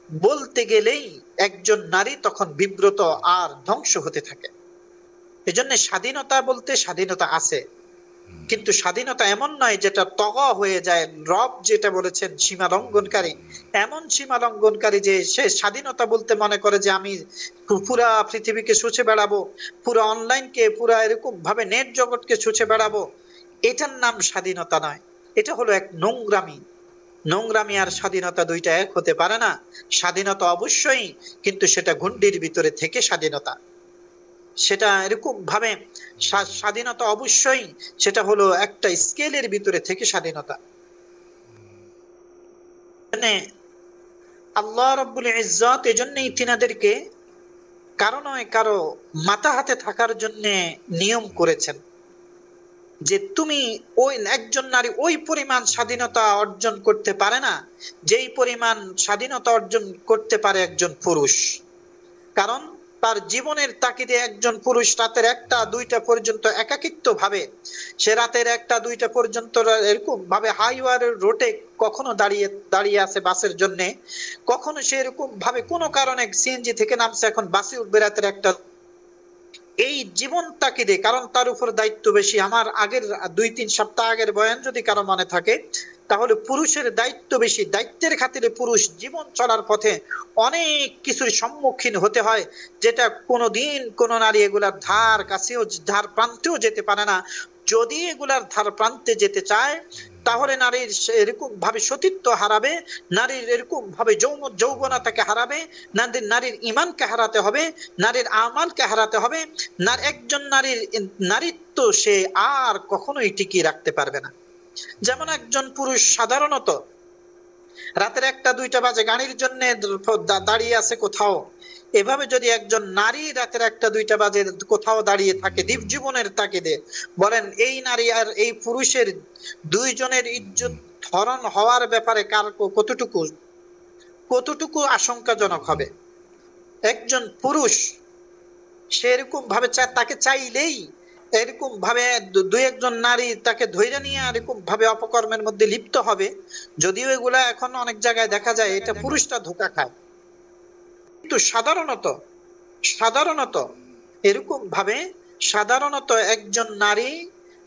বলতে গেলেই একজন নারী তখন বিব্রত আর ধ্বংস হতে থাকে। এজন্য স্বাধীনতা বলতে স্বাধীনতা আছে, কিন্তু স্বাধীনতা এমন নয় যেটা তগা হয়ে যায়। রব যেটা বলেছেন সীমা লঙ্ঘনকারী, এমন সীমা লঙ্ঘনকারী যে সে স্বাধীনতা বলতে মনে করে যে আমি পুরা পৃথিবীকে ছুঁচে বেড়াবো, পুরা অনলাইনকে, পুরা এরকম ভাবে নেট জগৎকে ছুঁচে বেড়াবো। এটার নাম স্বাধীনতা নয়, এটা হলো এক নোংরামি। নোংরামি আর স্বাধীনতা দুইটা এক হতে পারে না। স্বাধীনতা অবশ্যই, কিন্তু সেটা গণ্ডির ভিতরে থেকে স্বাধীনতা, সেটা এরকম ভাবে স্বাধীনতা অবশ্যই, সেটা হলো একটা স্কেলের ভিতরে থেকে স্বাধীনতা। মানে আল্লাহ রাব্বুল ইজ্জত এজন্যই তিনাদেরকে কারো নয় কারো মাথা হাতে থাকার জন্য নিয়ম করেছেন যে তুমি ওই একজন নারী ওই পরিমাণ স্বাধীনতা অর্জন করতে পারে না যেই পরিমাণ স্বাধীনতা অর্জন করতে পারে একজন পুরুষ। কারণ তার জীবনের তাগিদে একজন পুরুষ রাতের 1টা-2টা পর্যন্ত একাকিত্ব ভাবে, সে রাতের 1টা-2টা পর্যন্ত এরকম ভাবে হাইওয়ে রোডে কখনো দাঁড়িয়ে আছে বাসের জন্য, কখনো সে এরকম ভাবে কোনো কারণে সিএনজি থেকে নামছে এখন বাসে উঠবে রাতের 1টা। এই জীবন তাগিদে, কারণ তার উপর দায়িত্ব বেশি। আমার আগের 2-3 সপ্তাহ আগের বয়ান যদি কারো মনে থাকে, তাহলে পুরুষের দায়িত্ব বেশি। দায়িত্বের খাতিরে পুরুষ জীবন চলার পথে অনেক কিছুর সম্মুখীন হতে হয়, যেটা কোনোদিন কোন নারী এগুলার ধার প্রান্তেও যেতে পারে না। যদি এগুলার ধার প্রান্তে যেতে চায়, তাহলে নারীর এরকম ভাবে সতীত্ব হারাবে, নারীর এরকম ভাবে যৌবনতাকে হারাবে, নারীর ইমানকে হারাতে হবে, নারীর আমালকে হারাতে হবে। একজন নারীত্ব সে আর কখনোই টিকিয়ে রাখতে পারবে না। যেমন একজন পুরুষ সাধারণত রাতের 1টা-2টা বাজে গাড়ির জন্য দাঁড়িয়ে আছে কোথাও, এভাবে যদি একজন নারী রাতের 1টা-2টা বাজে কোথাও দাঁড়িয়ে থাকে দীপ জীবনের তাগিদে, বলেন এই নারী আর এই পুরুষের দুইজনের ইজ্জত হরণ হওয়ার ব্যাপারে কার কতটুকু আশঙ্কাজনক হবে। একজন পুরুষ সে এরকম ভাবে তাকে চাইলেই এরকম ভাবে 2-1জন নারী তাকে ধৈর্য নিয়ে এরকম ভাবে অপকর্মের মধ্যে লিপ্ত হবে। যদিও এগুলা এখন অনেক জায়গায় দেখা যায় এটা পুরুষটা ধোঁকা খায়, কিন্তু সাধারণত এরকম ভাবে একজন নারী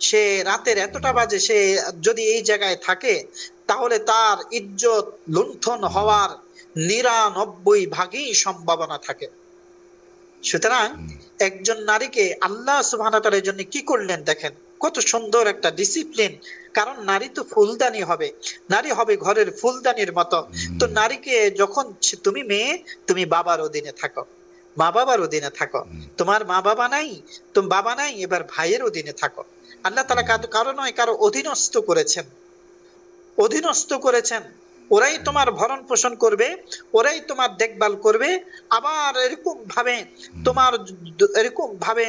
সে রাতের এতটা বাজে সে যদি এই জায়গায় থাকে, তাহলে তার ইজ্জত লুণ্ঠন হওয়ার 99% সম্ভাবনা থাকে। সুতরাং একজন নারীকে আল্লাহ সুবহানাহু ওয়া তাআলা এর জন্য কি করলেন দেখেন, কত সুন্দর একটা ডিসিপ্লিন। কারণ নারী তো ফুলদানি হবে, নারী হবে ঘরের ফুলদানির মতো। তো নারীকে যখন তুমি মেয়ে, তুমি বাবার অধীনে থাকো, মা বাবার অধীনে থাকো। তোমার মা বাবা নাই, তোমার বাবা নাই, এবার ভাইয়ের অধীনে থাকো। আল্লাহ তাআলা কারো নয় কারো অধীনস্থ করেছেন। ওরাই তোমার ভরণ পোষণ করবে, ওরাই তোমার দেখভাল করবে। আবার এরকম ভাবে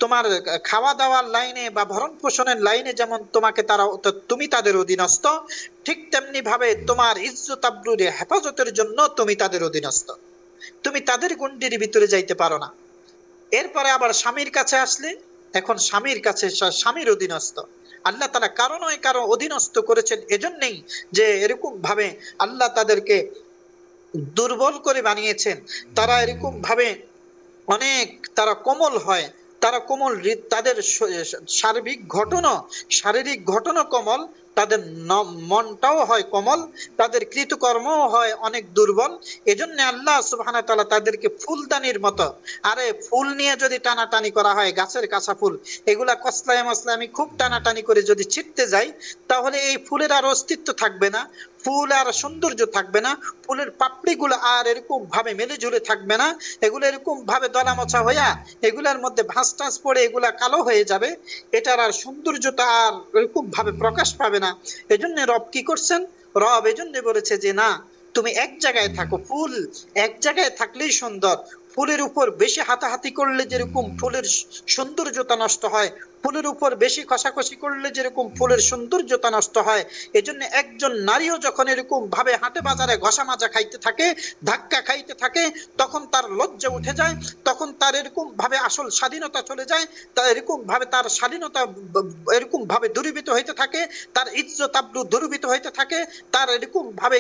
তোমার খাওয়া দাওয়ার লাইনে বা ভরণ পোষণের লাইনে যেমন তুমি তাদের অধীনস্থ, ঠিক তেমনি ভাবে তোমার ইজ্জত আবরুরে হেফাজতের জন্য তুমি তাদের অধীনস্থ। তুমি তাদের গণ্ডির ভিতরে যাইতে পারো না। এরপরে আবার স্বামীর কাছে আসলে, এখন স্বামীর অধীনস্থ। আল্লাহ তাআলা কারো নয় কারো অধীনস্থ করেছেন এজন্যই যে এরকম ভাবে আল্লাহ তাদেরকে দুর্বল করে বানিয়েছেন। তারা এরকম ভাবে তারা কোমল হয়, তাদের শারীরিক ঘটনা কোমল, তাদের মনটাও হয় কোমল, তাদের কৃতকর্মও হয় অনেক দুর্বল। এজন্য আল্লাহ সুবহানাহু ওয়া তাআলা তাদেরকে ফুলদানির মতো, আরে ফুল নিয়ে যদি টানাটানি করা হয়, গাছের কাঁচা ফুল এগুলা কসলায় মসলায় আমি খুব টানাটানি করে যদি ছিটতে যাই, তাহলে এই ফুলের আর অস্তিত্ব থাকবে না, ফুল আর সৌন্দর্য থাকবে না, ফুলের পাপড়িগুলো আর এরকম ভাবে মেলে ঝুলে থাকবে না, এগুলো এরকম ভাবে দলা মোছা হইয়া এগুলার মধ্যে ভাঁজ টাঁজ পড়ে এগুলা কালো হয়ে যাবে। এটার আর সৌন্দর্যতা আর এরকম ভাবে প্রকাশ পাবে না। না। এজন্য রব কি করছেন, রব এজন্য বলেছে যে না, তুমি এক জায়গায় থাকো, ফুল এক জায়গায় থাকলেই সুন্দর। ফুলের উপর বেশি হাতাহাতি করলে যেরকম ফুলের সৌন্দর্যতা নষ্ট হয়, ফুলের উপর বেশি কষাকষি করলে যেরকম ফুলের সৌন্দর্যতা নষ্ট হয়, এজন্য একজন নারীও যখন এরকম ভাবে হাটে বাজারে ঘষা মাজা খাইতে থাকে, ধাক্কা খাইতে থাকে, তখন তার লজ্জা উঠে যায়, তখন তার এরকম ভাবে আসল স্বাধীনতা চলে যায়, তার এরকম ভাবে তার স্বাধীনতা এরকম ভাবে দূরীভূত হইতে থাকে, তার ইজ্জত আবরু দূরীভূত হইতে থাকে, তার এরকম ভাবে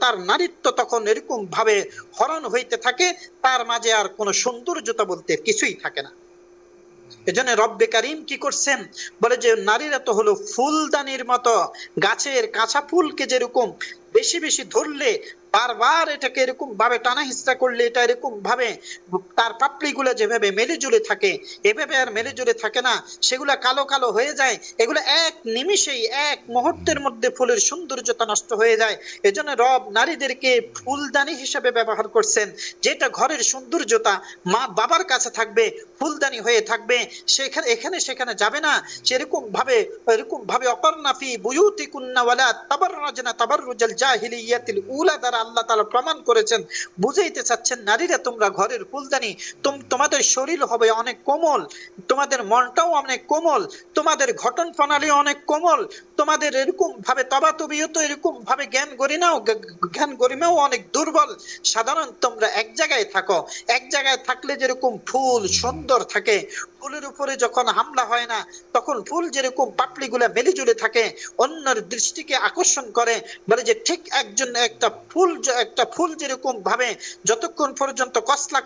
তার নারীত্ব তখন এরকম ভাবে হরণ হইতে থাকে, তার মাঝে আর কোনো সৌন্দর্যতা বলতে কিছুই থাকে না। এজন্য রব্বে কারিম কি করছেন, বলে যে নারীরা তো হলো ফুলদানির মতো, গাছের কাঁচা ফুলকে যেরকম বেশি বেশি ধরলে, বারবার এটাকে এরকম ভাবে টানা হিস্সা করলে এটা এরকম ভাবে তার পাপড়ি গুলো যেভাবে মেলে জুলে থাকে, এভাবে আর মেলে জুলে থাকে না, সেগুলা কালো কালো হয়ে যায়, এগুলো এক নিমিষেই এক মুহূর্তের মধ্যে ফুলের সৌন্দর্যতা নষ্ট হয়ে যায়। এজন্য রব নারীদেরকে ফুলদানি হিসেবে ব্যবহার করছেন, যেটা ঘরের সৌন্দর্যতা মা বাবার কাছে থাকবে, ফুলদানি হয়ে থাকবে, সেখানে এখানে সেখানে যাবে না, সেরকম ভাবে অকর্ণাফি বুয়ুতিকুন্না ওয়ালা তাবাররাজনা তাবাররুজাল জাহিলিয়াতিল উলা দ্বারা আল্লাহ তাআলা প্রমাণ করেছেন, বুঝাইতে চাচ্ছেন নারীরা তোমরা ঘরের ফুলদানি, তোমাদের শরীর হবে অনেক কোমল, তোমাদের মনটাও অনেক কোমল, তোমাদের গঠন প্রণালী অনেক কোমল, তোমাদের এরকম ভাবে তবাতবিয়ত এরকম ভাবে জ্ঞান গরিমাও অনেক দুর্বল। সাধারণ তোমরা এক জায়গায় থাকো, এক জায়গায় থাকলে যেরকম ফুল সুন্দর থাকে, ফুলের উপরে যখন হামলা হয় না, তখন ফুল যেরকম পাপড়ি গুলা মেলে জুলে থাকে, অন্যের দৃষ্টিকে আকর্ষণ করে, বলে যে ঠিক একটা ফুল যেরকম ভাবে যতক্ষণ পর্যন্ত কসলা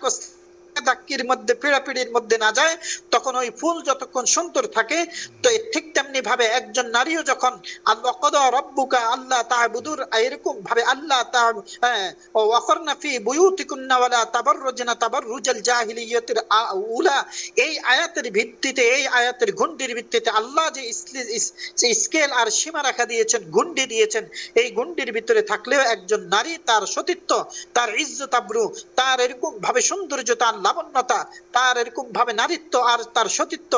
দাক্কির মধ্যে পিড়াপিড়ির মধ্যে না যায়, তখন ওই ফুল যতক্ষণ সুন্দর থাকে, তো ঠিক তেমনি ভাবে একজন নারীও যখন আল্লাহ কদা রব্বুকা আল্লাহ তা'বুদুর এরকম ভাবে আল্লাহ ওয়াকরনা ফি বুয়ুতিকুন্না ওয়ালা তাবাররুজনা তাবাররুজাল জাহিলিয়াতির উলা, এই আয়াতের ভিত্তিতে, এই আয়াতের গণ্ডির ভিত্তিতে আল্লাহ যে স্কেল আর সীমা রেখা দিয়েছেন, গণ্ডি দিয়েছেন, এই গণ্ডির ভিতরে থাকলেও একজন নারী তার সতীত্ব, তার ইজ্জত আবরু, তার এরকম ভাবে সৌন্দর্যতা, লাবণ্যতা, তার এরকম ভাবে নারীত্ব আর তার সতীত্ব,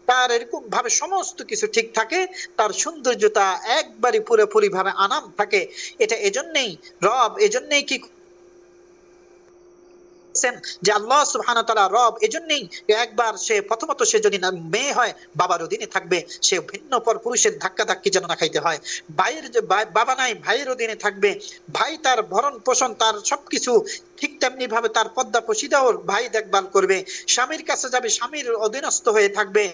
তার এরকম ভাবে সমস্ত কিছু ঠিক থাকে, তার সৌন্দর্যতা একবারই পুরোপুরি ভাবে আনাম থাকে। এটা এজন্যই রব এজন্যই কি যে আল্লাহ সুবহানাহু ওয়া তাআলা রব এজন্যই একবার সে প্রথমত সে যদি মেয়ে হয় বাবার অধীনে থাকবে, সে ভিন্ন পর পুরুষের ধাক্কা ধাক্কি যেন না খাইতে হয়, ভাইয়ের যে বাবা নাই ভাইয়ের অধীনে থাকবে, ভাই তার ভরণ পোষণ তার সবকিছু ঠিক তেমনি ভাবে তার পদ্মা পশিদাও ভাই দেখভাল করবে, স্বামীর কাছে যাবে স্বামীর অধীনস্থ হয়ে থাকবে,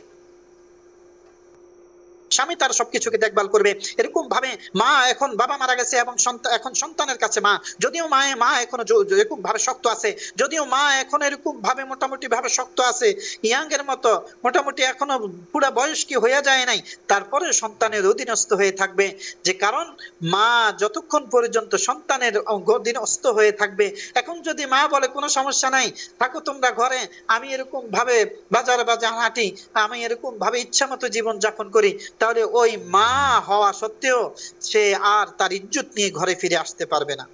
স্বামী তার সবকিছুকে দেখভাল করবে। এরকম ভাবে মা এখন বাবা মারা গেছে এবং এখন সন্তানের কাছে মা, যদিও মা এখনো এরকম ভাবে শক্ত আছে, যদিও মা এখন এরকম ভাবে মোটামুটি ভাবে শক্ত আছে, ইয়াং এর মতো মোটামুটি এখনো পুরা বয়স কি হয়ে যায় নাই, তারপরে সন্তানের অধীনস্থ হয়ে থাকবে। যে কারণ মা যতক্ষণ পর্যন্ত সন্তানের অধীনস্থ হয়ে থাকবে, এখন যদি মা বলে কোনো সমস্যা নাই, থাকো তোমরা ঘরে, আমি এরকম ভাবে বাজারে হাঁটি, আমি এরকম ভাবে ইচ্ছা মতো জীবন যাপন করি, তাহলে ওই মা হওয়া সত্ত্বেও সে আর তার ইজ্জত নিয়ে ঘরে ফিরে আসতে পারবে না।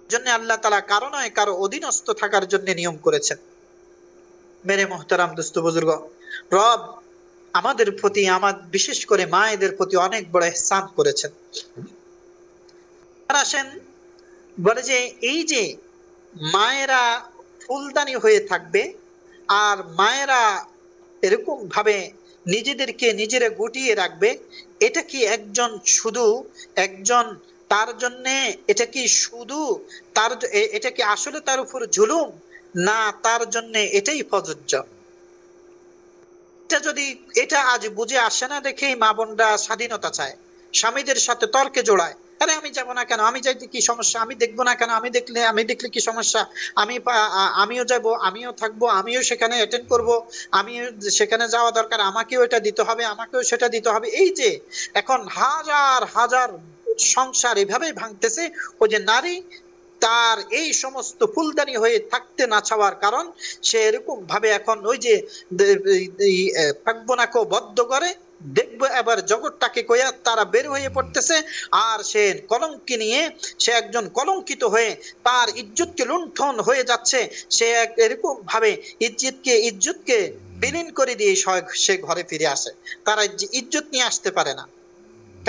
জন্য আল্লাহ তাআলা কারো নয় কারো অধীনস্থ থাকার জন্য নিয়ম করেছেন। মেরে মোহতারাম দোস্ত বুজুর্গ, রব আমাদের প্রতি, বিশেষ করে মায়েদের প্রতি অনেক বড় ইহসান করেছেন। আসেন বলে যে এই যে মায়েরা ফুলদানি হয়ে থাকবে, আর মায়েরা এরকম ভাবে নিজেদেরকে নিজেরা গুটিয়ে রাখবে, এটা কি শুধু একজন তার জন্য, এটা কি শুধু এটা কি আসলে তার উপর জুলুম, না তার জন্য এটাই প্রযোজ্য? এটা আজ বুঝে আসে না দেখেই মা বোনরা স্বাধীনতা চায়, স্বামীদের সাথে তর্কে জোড়ায়, আরে আমি যাবো না কেন, আমি যাইতে কি সমস্যা, আমি দেখবো না কেন, আমি দেখলে কি সমস্যা, আমিও যাব, আমিও থাকবো, আমিও সেখানে অ্যাটেন্ড করব, আমিও সেখানে যাওয়া দরকার, আমাকেও এটা দিতে হবে, আমাকেও সেটা দিতে হবে। এই যে এখন হাজার হাজার সংসার এভাবেই ভাঙতেছে, ওই যে নারী তার এই সমস্ত ফুলদানি হয়ে থাকতে না চাওয়ার কারণ সে এরকম ভাবে এখন ওই যে থাকবো না কেউ বদ্ধ করে দেখবো, এবার জগৎটাকে কইয়া তারা বের হয়ে পড়তেছে, আর সে কলঙ্কি নিয়ে সে একজন কলঙ্কিত হয়ে তার ইজ্জতকে লুণ্ঠন হয়ে যাচ্ছে, সে এরকম ভাবে ইজ্জতকে বিলীন করে দিয়ে সে ঘরে ফিরে আসে, তারা ইজ্জত নিয়ে আসতে পারে না।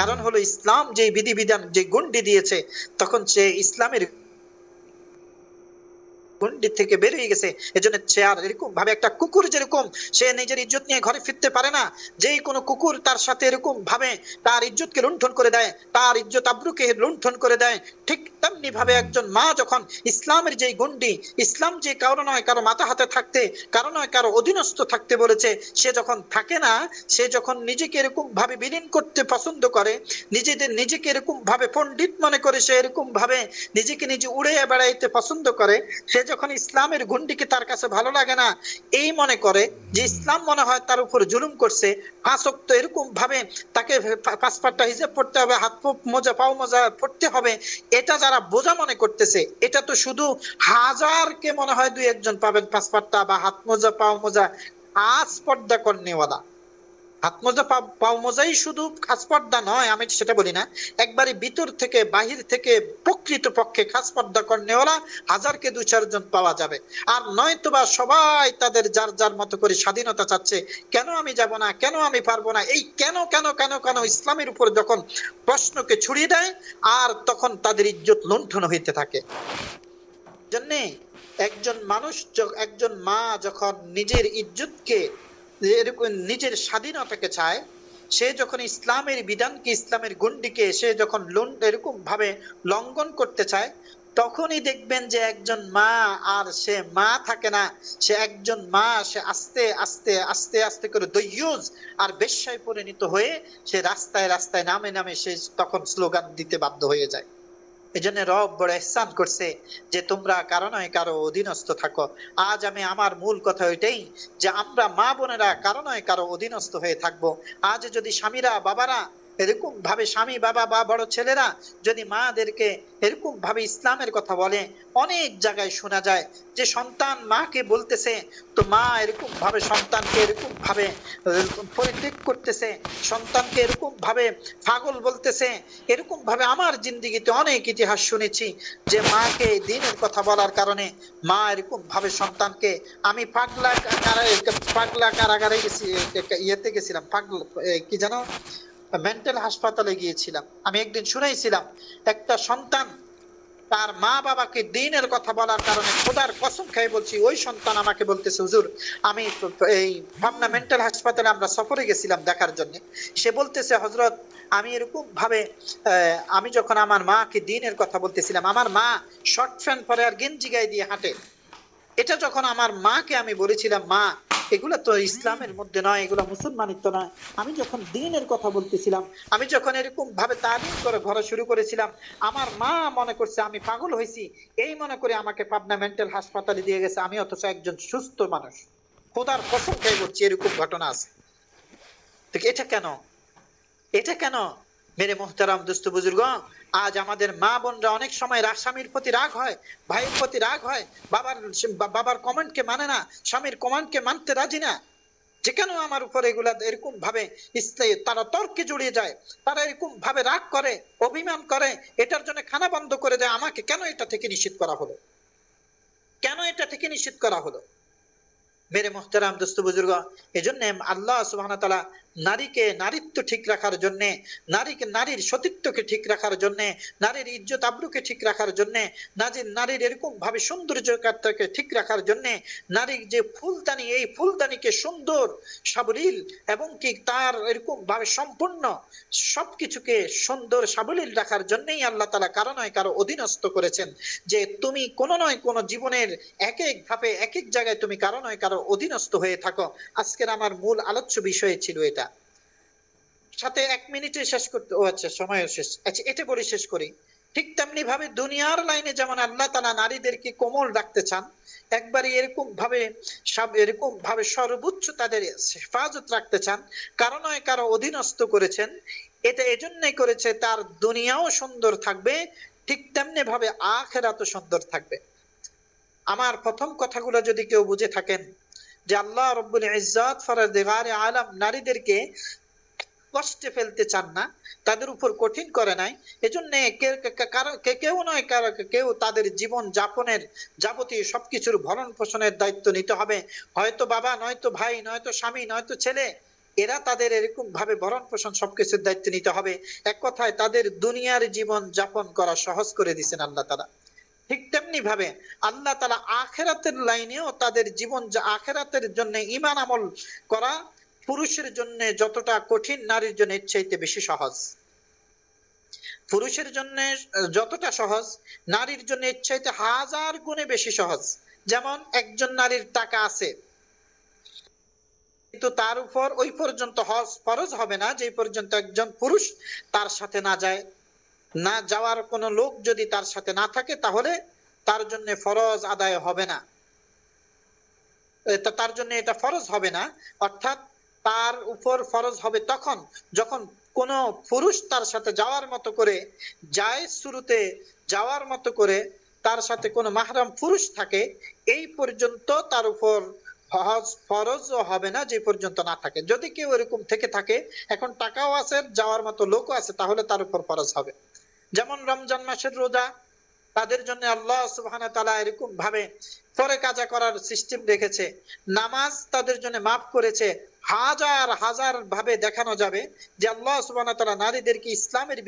কারণ হলো ইসলাম যে বিধিবিধান যে গণ্ডি দিয়েছে, তখন সে ইসলামের গণ্ডি থেকে বের হয়ে গেছে। এজন্য সে আর এরকম ভাবে, একটা কুকুর যেরকম সে নিজের ইজ্জত নিয়ে ঘরে ফিরতে পারে না, যেই কোনো কুকুর তার সাথে এরকম ভাবে তার ইজ্জতকে লুণ্ঠন করে দেয়, তার ইজ্জত আব্রুকে লুণ্ঠন করে দেয়, ঠিক তেমনি ভাবে একজন মা যখন ইসলামের যেই গণ্ডি, ইসলাম যে কারো নয় কারো মাথা হাতে থাকতে, কারো নয় কারো অধীনস্থ থাকতে বলেছে, সে যখন থাকে না, সে যখন নিজেকে এরকম ভাবে বিলীন করতে পছন্দ করে, নিজেকে এরকম ভাবে পণ্ডিত মনে করে, সে এরকম ভাবে নিজেকে নিজে উড়ে বেড়াইতে পছন্দ করে, সে যখন ইসলামের গণ্ডিকে তার কাছে ভালো লাগে না, এই মনে করে যে ইসলাম মনে হয় তার উপর জুলুম করছে, 5 ওয়াক্ত এরকম ভাবে তাকে 5 পাট্টা হিজাব পড়তে হবে, হাত মোজা পাও মোজা পড়তে হবে, এটা যারা বোঝা মনে করতেছে, এটা তো শুধু হাজারকে মনে হয় 2-1 জন পাবেন 5 পাট্টা বা হাত মোজা পাও মোজা আজ পর্দা করনেওয়ালা। হাত মোজা পাও মোজাই শুধু খাস পর্দা নয়, আমি সেটা বলি না, একবারে ভিতর থেকে বাহির থেকে প্রকৃত পক্ষে খাস পর্দা করনেওয়ালা হাজারকে 2-4 জন পাওয়া যাবে। আর নয়তোবা সবাই তাদের যার যার মতো করে স্বাধীনতা চাচ্ছে, কেন আমি যাব না, কেন আমি পারবো না, এই কেন কেন কেন কেন ইসলামের উপর যখন প্রশ্নকে ছড়িয়ে দেয়, আর তখন তাদের ইজ্জত লুণ্ঠন হইতে থাকে। জন্য একজন মানুষ, একজন মা যখন নিজের ইজ্জতকে, নিজের স্বাধীনতাকে চায়, সে যখন ইসলামের বিধানকে, ইসলামের গণ্ডিকে সে যখন এরকম ভাবে লঙ্ঘন করতে চায়, তখনই দেখবেন যে একজন মা আর সে মা থাকে না, সে একজন মা সে আস্তে আস্তে আস্তে আস্তে করে দয়ুজ আর বেশ্যায় পরিণত হয়ে সে রাস্তায় রাস্তায় নামে নামে সে তখন স্লোগান দিতে বাধ্য হয়ে যায়। এই জন্য রব বড় ইহসান করছে যে তোমরা কারো নয় কারো অধীনস্থ থাকো। আজ আমি আমার মূল কথা ওইটাই, যে আমরা মা বোনেরা কারো নয় কারো অধীনস্থ হয়ে থাকবো। আজ যদি স্বামীরা বাবারা এরকম ভাবে, স্বামী বাবা বা বড় ছেলেরা যদি মাদেরকে এরকম ভাবে ইসলামের কথা বলে, অনেক জায়গায় শোনা যায় যে সন্তান মাকে বলতেছে, তো মা এরকম ভাবে সন্তানকে এরকম ভাবে পরিত্যাগ করতেছে, সন্তানকে এরকম ভাবে পাগল বলতেছে। এরকম ভাবে আমার জিন্দেগিতে অনেক ইতিহাস শুনেছি যে মাকে দ্বীনের কথা বলার কারণে মা এরকম ভাবে সন্তানকে, আমি পাগলা কারাগারে গেছি, ইয়েতে গেছিলাম, পাগলা কি জানো, মেন্টাল হাসপাতালে গিয়েছিলাম। আমি একদিন শুনাইছিলাম একটা সন্তান তার মা বাবাকে দ্বীনের কথা বলার কারণে, খোদার কসম খেয়ে বলছি, ওই সন্তান আমাকে বলতেছে, হুজুর আমি এই পাবনা মেন্টাল হাসপাতালে আমরা সফরে গেছিলাম দেখার জন্য, সে বলতেছে, হযরত আমি এরকম ভাবে আমি যখন আমার মাকে দ্বীনের কথা বলতেছিলাম, আমার মা শর্ট প্যান্ট পরে আর গেঞ্জি গায়ে দিয়ে হাঁটে, এটা যখন আমার মাকে আমি বলেছিলাম, মা এগুলা তো ইসলামের মধ্যে নয়, এগুলা মুসলমানিত্ব নয়, আমি যখন দ্বীনের কথা বলতেছিলাম, আমি যখন এরকম ভাবে তালিম করে ঘোরা শুরু করেছিলাম, আমার মা মনে করছে আমি পাগল হয়েছি, এই মনে করে আমাকে পাবনা মেন্টাল হাসপাতালে দিয়ে গেছে, আমি অথচ একজন সুস্থ মানুষ। খোদার কসম খেয়ে বলছি এরকম ঘটনা আছে। এটা কেন, এটা কেন মেরে মোহতারাম দোস্ত বুজুর্গ? আজ আমাদের মা বোনরা অনেক সময় স্বামীর প্রতি রাগ হয়, ভাইয়ের প্রতি রাগ হয়, বাবার কমেন্টকে মানে না, স্বামীর কমেন্টকে মানতে রাজি না, যে কেন আমার উপর এগুলা এরকম ভাবে তারা তর্কে জড়িয়ে যায়, তারা এরকম ভাবে রাগ করে, অভিমান করে, এটার জন্য খানা বন্ধ করে দেয়। আমাকে কেন এটা থেকে নিষেধ করা হলো, কেন এটা থেকে নিষেধ করা হলো? মেরে মোহতারাম দোস্ত বুজুর্গ, এই জন্য আল্লাহ সুবহানাহু ওয়া তাআলা নারীকে নারীত্ব ঠিক রাখার জন্য, নারীর সতীত্বকে ঠিক রাখার জন্য, নারীর ইজ্জত আবরুকে ঠিক রাখার জন্য, নারীর এরকম ভাবে সৌন্দর্যকে ঠিক রাখার জন্য, নারীর যে ফুলদানি, এই ফুলদানিকে সুন্দর সাবলীল এবং কি তার এরকম ভাবে সম্পূর্ণ সবকিছুকে সুন্দর সাবলীল রাখার জন্যই আল্লাহ তাআলা কারো নয় কারো অধীনস্থ করেছেন, যে তুমি কোনো নয় কোনো জীবনের এক এক ধাপে এক এক জায়গায় তুমি কারো নয় কারো অধীনস্থ হয়ে থাকো। আজকের আমার মূল আলোচ্য বিষয় ছিল এটা। সাথে 1 মিনিটে শেষ করতে, ও আচ্ছা সময় শেষ, আচ্ছা এটা বলে শেষ করি। ঠিক তেমনি ভাবে দুনিয়ার লাইনে যেমন আল্লাহ তাআলা নারীদেরকে কোমল রাখতে চান, একবারে এরকম ভাবে সর্বোচ্চ তাদের হেফাজত রাখতে চান, কারো নয় কারো অধীনস্থ করেছেন। এটা এজন্যই করেছে তার দুনিয়াও সুন্দর থাকবে, ঠিক তেমনি ভাবে আখিরাতও সুন্দর থাকবে। আমার প্রথম কথাগুলো যদি কেউ বুঝে থাকেন যে আল্লাহ রব্বুল ইজ্জত ফরদিগারে আলম নারীদেরকে কষ্টে ফেলতে চান না, তাদের উপর কঠিন করে নাই, এজন্য কেউ নয় কেউ তাদের জীবন যাপনের যাবতীয় সবকিছুর ভরণ পোষণের দায়িত্ব নিতে হবে। হয়তো বাবা, নয়তো ভাই, নয়তো স্বামী, নয়তো ছেলে, এরা তাদের এরকম ভাবে ভরণ পোষণ সবকিছুর দায়িত্ব নিতে হবে। এক কথায় তাদের দুনিয়ার জীবন যাপন করা সহজ করে দিয়েছেন আল্লাহ তাআলা। ঠিক তেমনি ভাবে আল্লাহ তাআলা আখিরাতের লাইনেও তাদের জীবন, আখিরাতের জন্য ঈমান আমল করা পুরুষের জন্য যতটা কঠিন, নারীর জন্য এর চাইতে বেশি সহজ। পুরুষের জন্য যতটা সহজ, নারীর জন্য এর চাইতে 1000 গুণে বেশি সহজ। যেমন একজন নারীর টাকা আছে, কিন্তু তার উপর ওই পর্যন্ত হজ ফরজ হবে না যে পর্যন্ত একজন পুরুষ তার সাথে না যায়। না যাওয়ার কোনো লোক যদি তার সাথে না থাকে, তাহলে তার জন্য ফরজ আদায় হবে না, তার জন্য এটা ফরজ হবে না। অর্থাৎ তার উপর ফরজ হবে তখন যখন কোন পুরুষ তার সাথে যাওয়ার মতো করে যায়, শুরুতে যাওয়ার মতো করে তার সাথে কোনো মাহরাম পুরুষ থাকে, এই পর্যন্ত তার উপর হজ ফরজ হবে না যে পর্যন্ত না থাকে। যদি কেউ এরকম থেকে থাকে, এখন টাকাও আছে, যাওয়ার মতো লোকও আছে, তাহলে তার উপর ফরজ হবে। যেমন রমজান মাসের রোজা, তাদের জন্য আল্লাহ সুবহানাহু ওয়া তাআলা এরকম ভাবে পরে কাজা করার সিস্টেম রেখেছে। নামাজ তাদের জন্য মাফ করেছে। হাজার হাজার ভাবে দেখানো যাবে যে আল্লাহ সুবহানাহু ওয়া তাআলা নারীদেরকে ইসলামের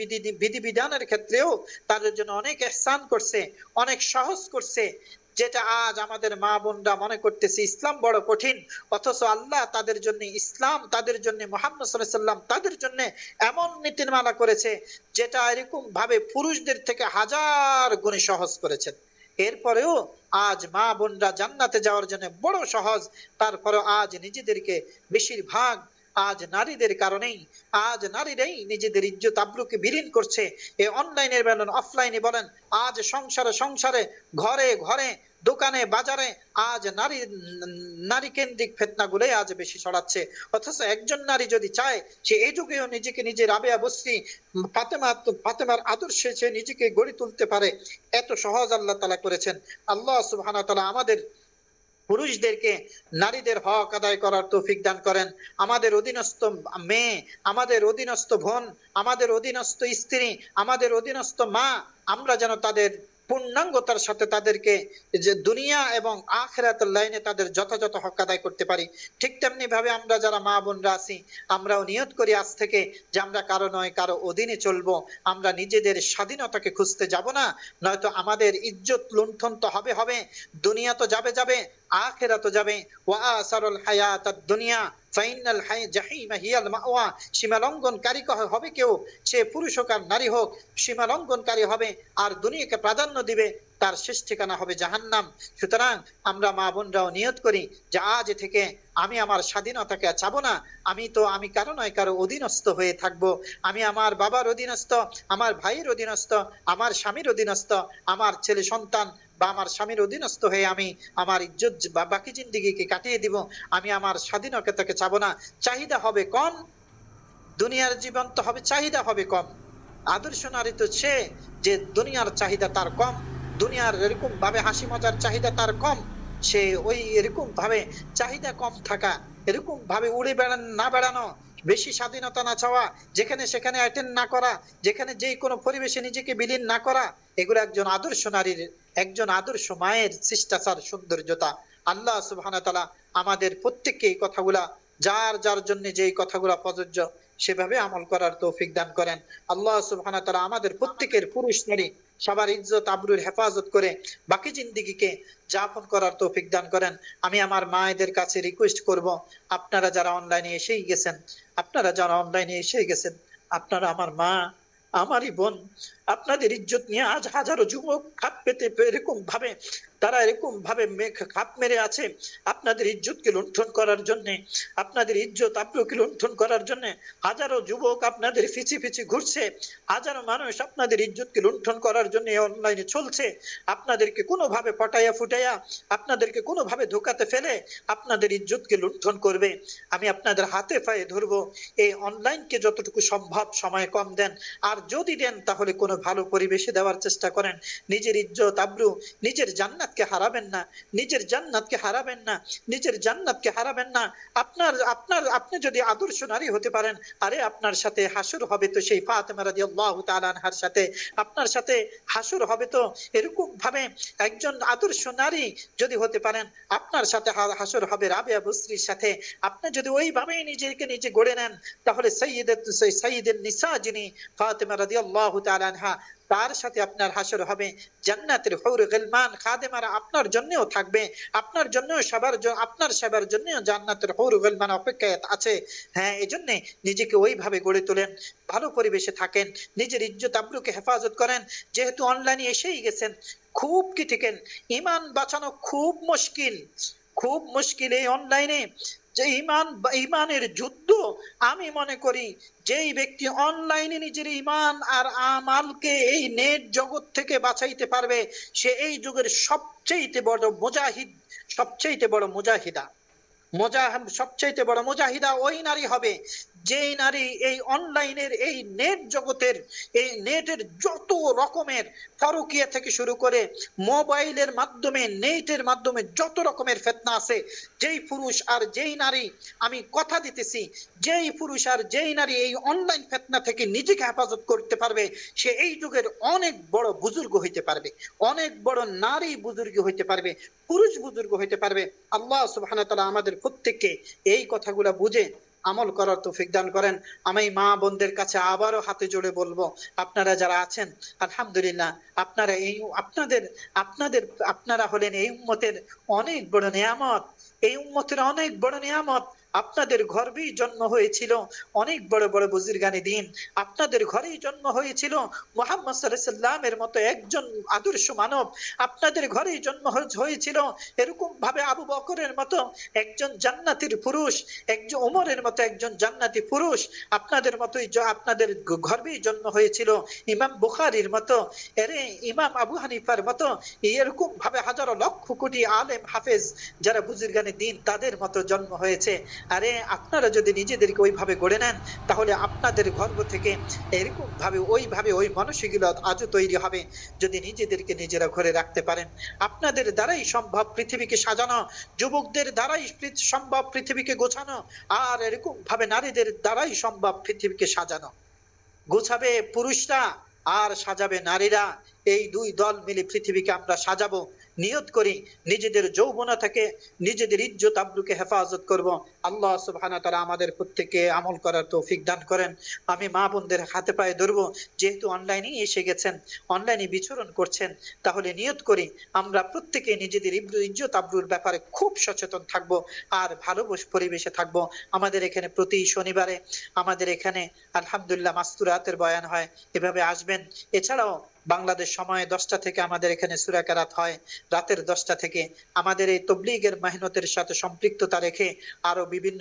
বিধিবিধানের ক্ষেত্রেও তাদের জন্য অনেক ইহসান করছে, অনেক সহজ করছে। যেটা আজ আমাদের মা বোনরা মনে করতেছে ইসলাম বড় কঠিন, অথচ আল্লাহ তাদের জন্য ইসলাম, তাদের জন্য মুহাম্মদ সাল্লাল্লাহু আলাইহি ওয়াসাল্লাম তাদের জন্য এমন নীতিমালা করেছে যেটা এরকম ভাবে পুরুষদের থেকে 1000 গুণে সহজ করেছেন। এরপরেও আজ মা বোনরা জান্নাতে যাওয়ার জন্য বড় সহজ, তারপরে আজ নিজেদেরকে বেশিরভাগ আজ নারীদের কারণেই, আজ নারীরাই নিজেদের ইজ্জত আবরুকে বিলীন করছে। এই অনলাইনের বলেন, অফলাইনে বলেন, আজ সংসারে সংসারে, ঘরে ঘরে, দোকানে বাজারে আজ নারী কেন্দ্রিক ফিতনাগুলো আজ বেশি ছড়াচ্ছে। অথচ একজন নারী যদি চায়, সে এই যুগেও নিজেকে নিজের রাবেয়া বসরি ফাতেমার আদর্শে সে নিজেকে গড়ে তুলতে পারে। এত সহজ আল্লাহ তাআলা করেছেন। আল্লাহ সুবহানাহু ওয়া তাআলা আমাদের পুরুষদেরকে নারীদের হক আদায় করার তৌফিক দান করেন। আমাদের অধীনস্থ মেয়ে, আমাদের অধীনস্থ বোন, আমাদের অধীনস্থ স্ত্রী, আমাদের অধীনস্থ মা, আমরা যেন তাদের পূর্ণাঙ্গতার সাথে তাদেরকে যে দুনিয়া এবং আখিরাতের লাইনে তাদের যথাযথ হক আদায় করতে পারি। ঠিক তেমনি ভাবে আমরা যারা মা বোনরা আছি, আমরাও নিয়ত করি আজ থেকে যে আমরা কারো নয় কারো অধীনে চলবো। আমরা নিজেদের স্বাধীনতাকে খুঁজতে যাব না, নয়তো আমাদের ইজ্জত লুণ্ঠন তো হবে হবে, দুনিয়া তো যাবে যাবে, আখিরাত যাবে। ওয়া আসারুল হায়াতাদ দুনিয়া ফাইনাল জাহিমা হিয়াল মাওয়া। সীমালঙ্ঘনকারী হবে কেউ, সে পুরুষ হোক আর নারী হোক, সীমালঙ্ঘনকারী হবে আর দুনিয়াকে প্রাধান্য দিবে, তার শেষ ঠিকানা হবে জাহান্নাম। সুতরাং আমরা মা বোনরাও নিয়ত করি যে আজ থেকে আমি আমার স্বাধীনতাকে চাবো না। আমি কারো নয় কারো অধীনস্থ হয়ে থাকবো। আমি আমার বাবার অধীনস্থ, আমার ভাইয়ের অধীনস্থ, আমার স্বামীর অধীনস্থ, আমার ছেলে সন্তান বা আমার স্বামীর অধীনস্থ হয়ে আমি আমার ইজ্জত বা বাকি জিন্দেগিকে কাটিয়ে দিব। আমি আমার স্বাধীনতাকে চাবো না। চাহিদা হবে কম, দুনিয়ার জীবন তো হবে, চাহিদা হবে কম। আদর্শ নারী তো সে যে দুনিয়ার চাহিদা তার কম, দুনিয়ার এরকম ভাবে হাসি মজার চাহিদা তার কম, সে ওই এরকম ভাবে চাহিদা কম থাকা, এরকম ভাবে উড়ে না বেড়ানো, বেশি স্বাধীনতা না চাওয়া, যেখানে সেখানে অ্যাটেন্ড না করা, যেখানে যে কোনো পরিবেশে নিজেকে বিলীন না করা, এগুলো একজন আদর্শ নারীর, একজন আদর্শ মায়ের শিষ্টাচার, সৌন্দর্যতা। আল্লাহ সুবহানাহু ওয়া তাআলা আমাদের প্রত্যেককে এই কথাগুলা, যার যার জন্য যে কথাগুলা প্রযোজ্য সেভাবে আমল করার তৌফিক দান করেন। আল্লাহ সুবহানাহু ওয়া তাআলা আমাদের প্রত্যেকের, পুরুষ নারী সবার ইজ্জত আবরুর হেফাজত করে বাকি জিন্দেগিকে যাপন করার তৌফিক দান করেন। আমি আমার মায়েদের কাছে রিকোয়েস্ট করব, আপনারা যারা অনলাইনে এসেই গেছেন, আপনারা আমার মা, আমারই বোন, আপনাদের ইজ্জত নিয়ে আজ হাজারো যুবক খাপ পেতে এরকম ভাবে, তারা এরকম ভাবে খাপ মেরে আছে আপনাদের ইজ্জতকে লুণ্ঠন করার জন্য, আপনাদের ইজ্জত আবরুকে লুণ্ঠন করার জন্য। হাজারো যুবক আপনাদের ফিচি ফিচি ঘুরছে, হাজারো মানুষ আপনাদের ইজ্জতকে লুণ্ঠন করার জন্য অনলাইনে চলছে। আপনাদেরকে কোনোভাবে পটাইয়া ফুটাইয়া, আপনাদেরকে কোনোভাবে ধোকাতে ফেলে আপনাদের ইজ্জতকে লুণ্ঠন করবে। আমি আপনাদের হাতে পায়ে ধরবো, এই অনলাইনকে যতটুকু সম্ভব সময় কম দেন, আর যদি দেন তাহলে কোনো ভালো পরিবেশে দেওয়ার চেষ্টা করেন। নিজের ইজ্জত আবরু, নিজের জান্নাত জান্নাতকে হারাবেন না, নিজের জান্নাতকে হারাবেন না, নিজের জান্নাতকে হারাবেন না। আপনি যদি আদর্শ নারী হতে পারেন, আরে আপনার সাথে হাসর হবে তো সেই ফাতেমা রাদিয়াল্লাহু তাআলা আনহার সাথে, আপনার সাথে হাসর হবে তো এরকম ভাবে একজন আদর্শ নারী যদি হতে পারেন, আপনার সাথে হাসর হবে রাবেয়া বসরির সাথে। আপনি যদি ওইভাবে নিজেকে নিজে গড়ে নেন, তাহলে সাইয়্যিদুন নিসা যিনি ফাতেমা রাদিয়াল্লাহু তাআলা আনহা, তার সাথে আপনার হাসর হবে। জান্নাতের হুর গিলমান খাদেমারা আপনার জন্যও থাকবে, আপনার জন্য আপনার সেবার জন্য জান্নাতের হুর গিলমান অপেক্ষায় আছে। হ্যাঁ, এজন্য নিজেকে ওইভাবে গড়ে তোলেন, ভালো পরিবেশে থাকেন, নিজের ইজ্জত আবরুকে হেফাজত করেন। যেহেতু অনলাইনে এসেই গেছেন, খুব কি ঠিকেন, ইমান বাঁচানো খুব মুশকিল, খুব মুশকিল এই অনলাইনে। যে ইমানের যুদ্ধ, আমি মনে করি যেই ব্যক্তি অনলাইনে নিজের ইমান আর আমালকে এই নেট জগৎ থেকে বাঁচাইতে পারবে, সে এই যুগের সবচেয়ে বড় মুজাহিদ, সবচেয়ে বড় মুজাহিদা। সবচেয়ে বড় মুজাহিদা ওই নারী হবে যেই নারী এই অনলাইনের এই নেট জগতের, এই নেটের যত রকমের ফারুকিয়া থেকে শুরু করে মোবাইলের মাধ্যমে, নেটের মাধ্যমে যত রকমের ফিতনা আছে, যেই পুরুষ আর যেই নারী, আমি কথা দিতেছি, যেই পুরুষ আর যেই নারী এই অনলাইন ফিতনা থেকে নিজেকে হেফাজত করতে পারবে, সে এই যুগের অনেক বড় বুজুর্গ হইতে পারবে, অনেক বড় নারী বুজুর্গ হইতে পারবে, পুরুষ বুজুর্গ হইতে পারবে। আল্লাহ সুবহানাহু ওয়া তাআলা আমাদের প্রত্যেককে এই কথাগুলো বুঝে আমল করার তৌফিক দান করেন। আমি মা বোনদের কাছে আবারও হাতে জোড়ে বলবো, আপনারা যারা আছেন আলহামদুলিল্লাহ, আপনারা এই আপনারা হলেন এই উম্মতের অনেক বড় নিয়ামত, এই উম্মতের অনেক বড় নিয়ামত। আপনাদের গর্ভেই জন্ম হয়েছিল অনেক বড় বড় বুজুর্গানে দিন, আপনাদের ঘরেই জন্ম হয়েছিল মুহাম্মদ সাল্লাল্লাহু আলাইহি ওয়াসাল্লামের মতো একজন আদর্শ মানব, আপনাদের ঘরেই জন্ম হয়েছিল এরকম ভাবে আবু বকরের মতো একজন জান্নাতের পুরুষ, একজন ওমরের মতো একজন জান্নাতি পুরুষ, আপনাদের মতোই আপনাদের গর্ভেই জন্ম হয়েছিল ইমাম বুখারীর মতো, ইমাম আবু হানিফার মতো, এরকম ভাবে হাজারো লক্ষ কোটি আলেম হাফেজ যারা বুজুর্গানে দিন, তাদের মতো জন্ম হয়েছে। আরে আপনারা যদি নিজেদেরকে ওইভাবে গড়ে নেন, তাহলে আপনাদের গর্ভ থেকে এরকম ভাবে ওই মানসিকতা আজও তৈরি হবে। যদি নিজেদেরকে নিজেরা ঘরে রাখতে পারেন, আপনাদের দ্বারাই সম্ভব পৃথিবীকে সাজানো, যুবকদের দ্বারাই সম্ভব পৃথিবীকে গোছানো, আর এরকম ভাবে নারীদের দ্বারাই সম্ভব পৃথিবীকে সাজানো। গোছাবে পুরুষরা আর সাজাবে নারীরা, এই দুই দল মিলে পৃথিবীকে আমরা সাজাবো। নিয়ত করি নিজেদের যৌবনা থেকে নিজেদের ইজ্জত আবরুকে হেফাজত করব। আল্লাহ সুবহানাহু ওয়া তাআলা আমাদের প্রত্যেককে আমল করার তৌফিক দান করেন। আমি মা বোনদের হাতে পায়ে ধরবো, যেহেতু অনলাইনে এসে গেছেন, অনলাইনে বিচরণ করছেন, তাহলে নিয়ত করি আমরা প্রত্যেকে নিজেদের ইজ্জত আবরুর ব্যাপারে খুব সচেতন থাকব আর ভালো পরিবেশে থাকব। আমাদের এখানে প্রতি শনিবারে আমাদের এখানে আলহামদুলিল্লাহ মাস্তুরাতের বয়ান হয়, এভাবে আসবেন। এছাড়াও বাংলাদেশ সময় 10টা থেকে আমাদের এখানে সূরা কেরাত হয়, রাতের 10টা থেকে। আমাদের এই তবলিগের মেহনতের সাথে সম্পৃক্ততা রেখে আরো বিভিন্ন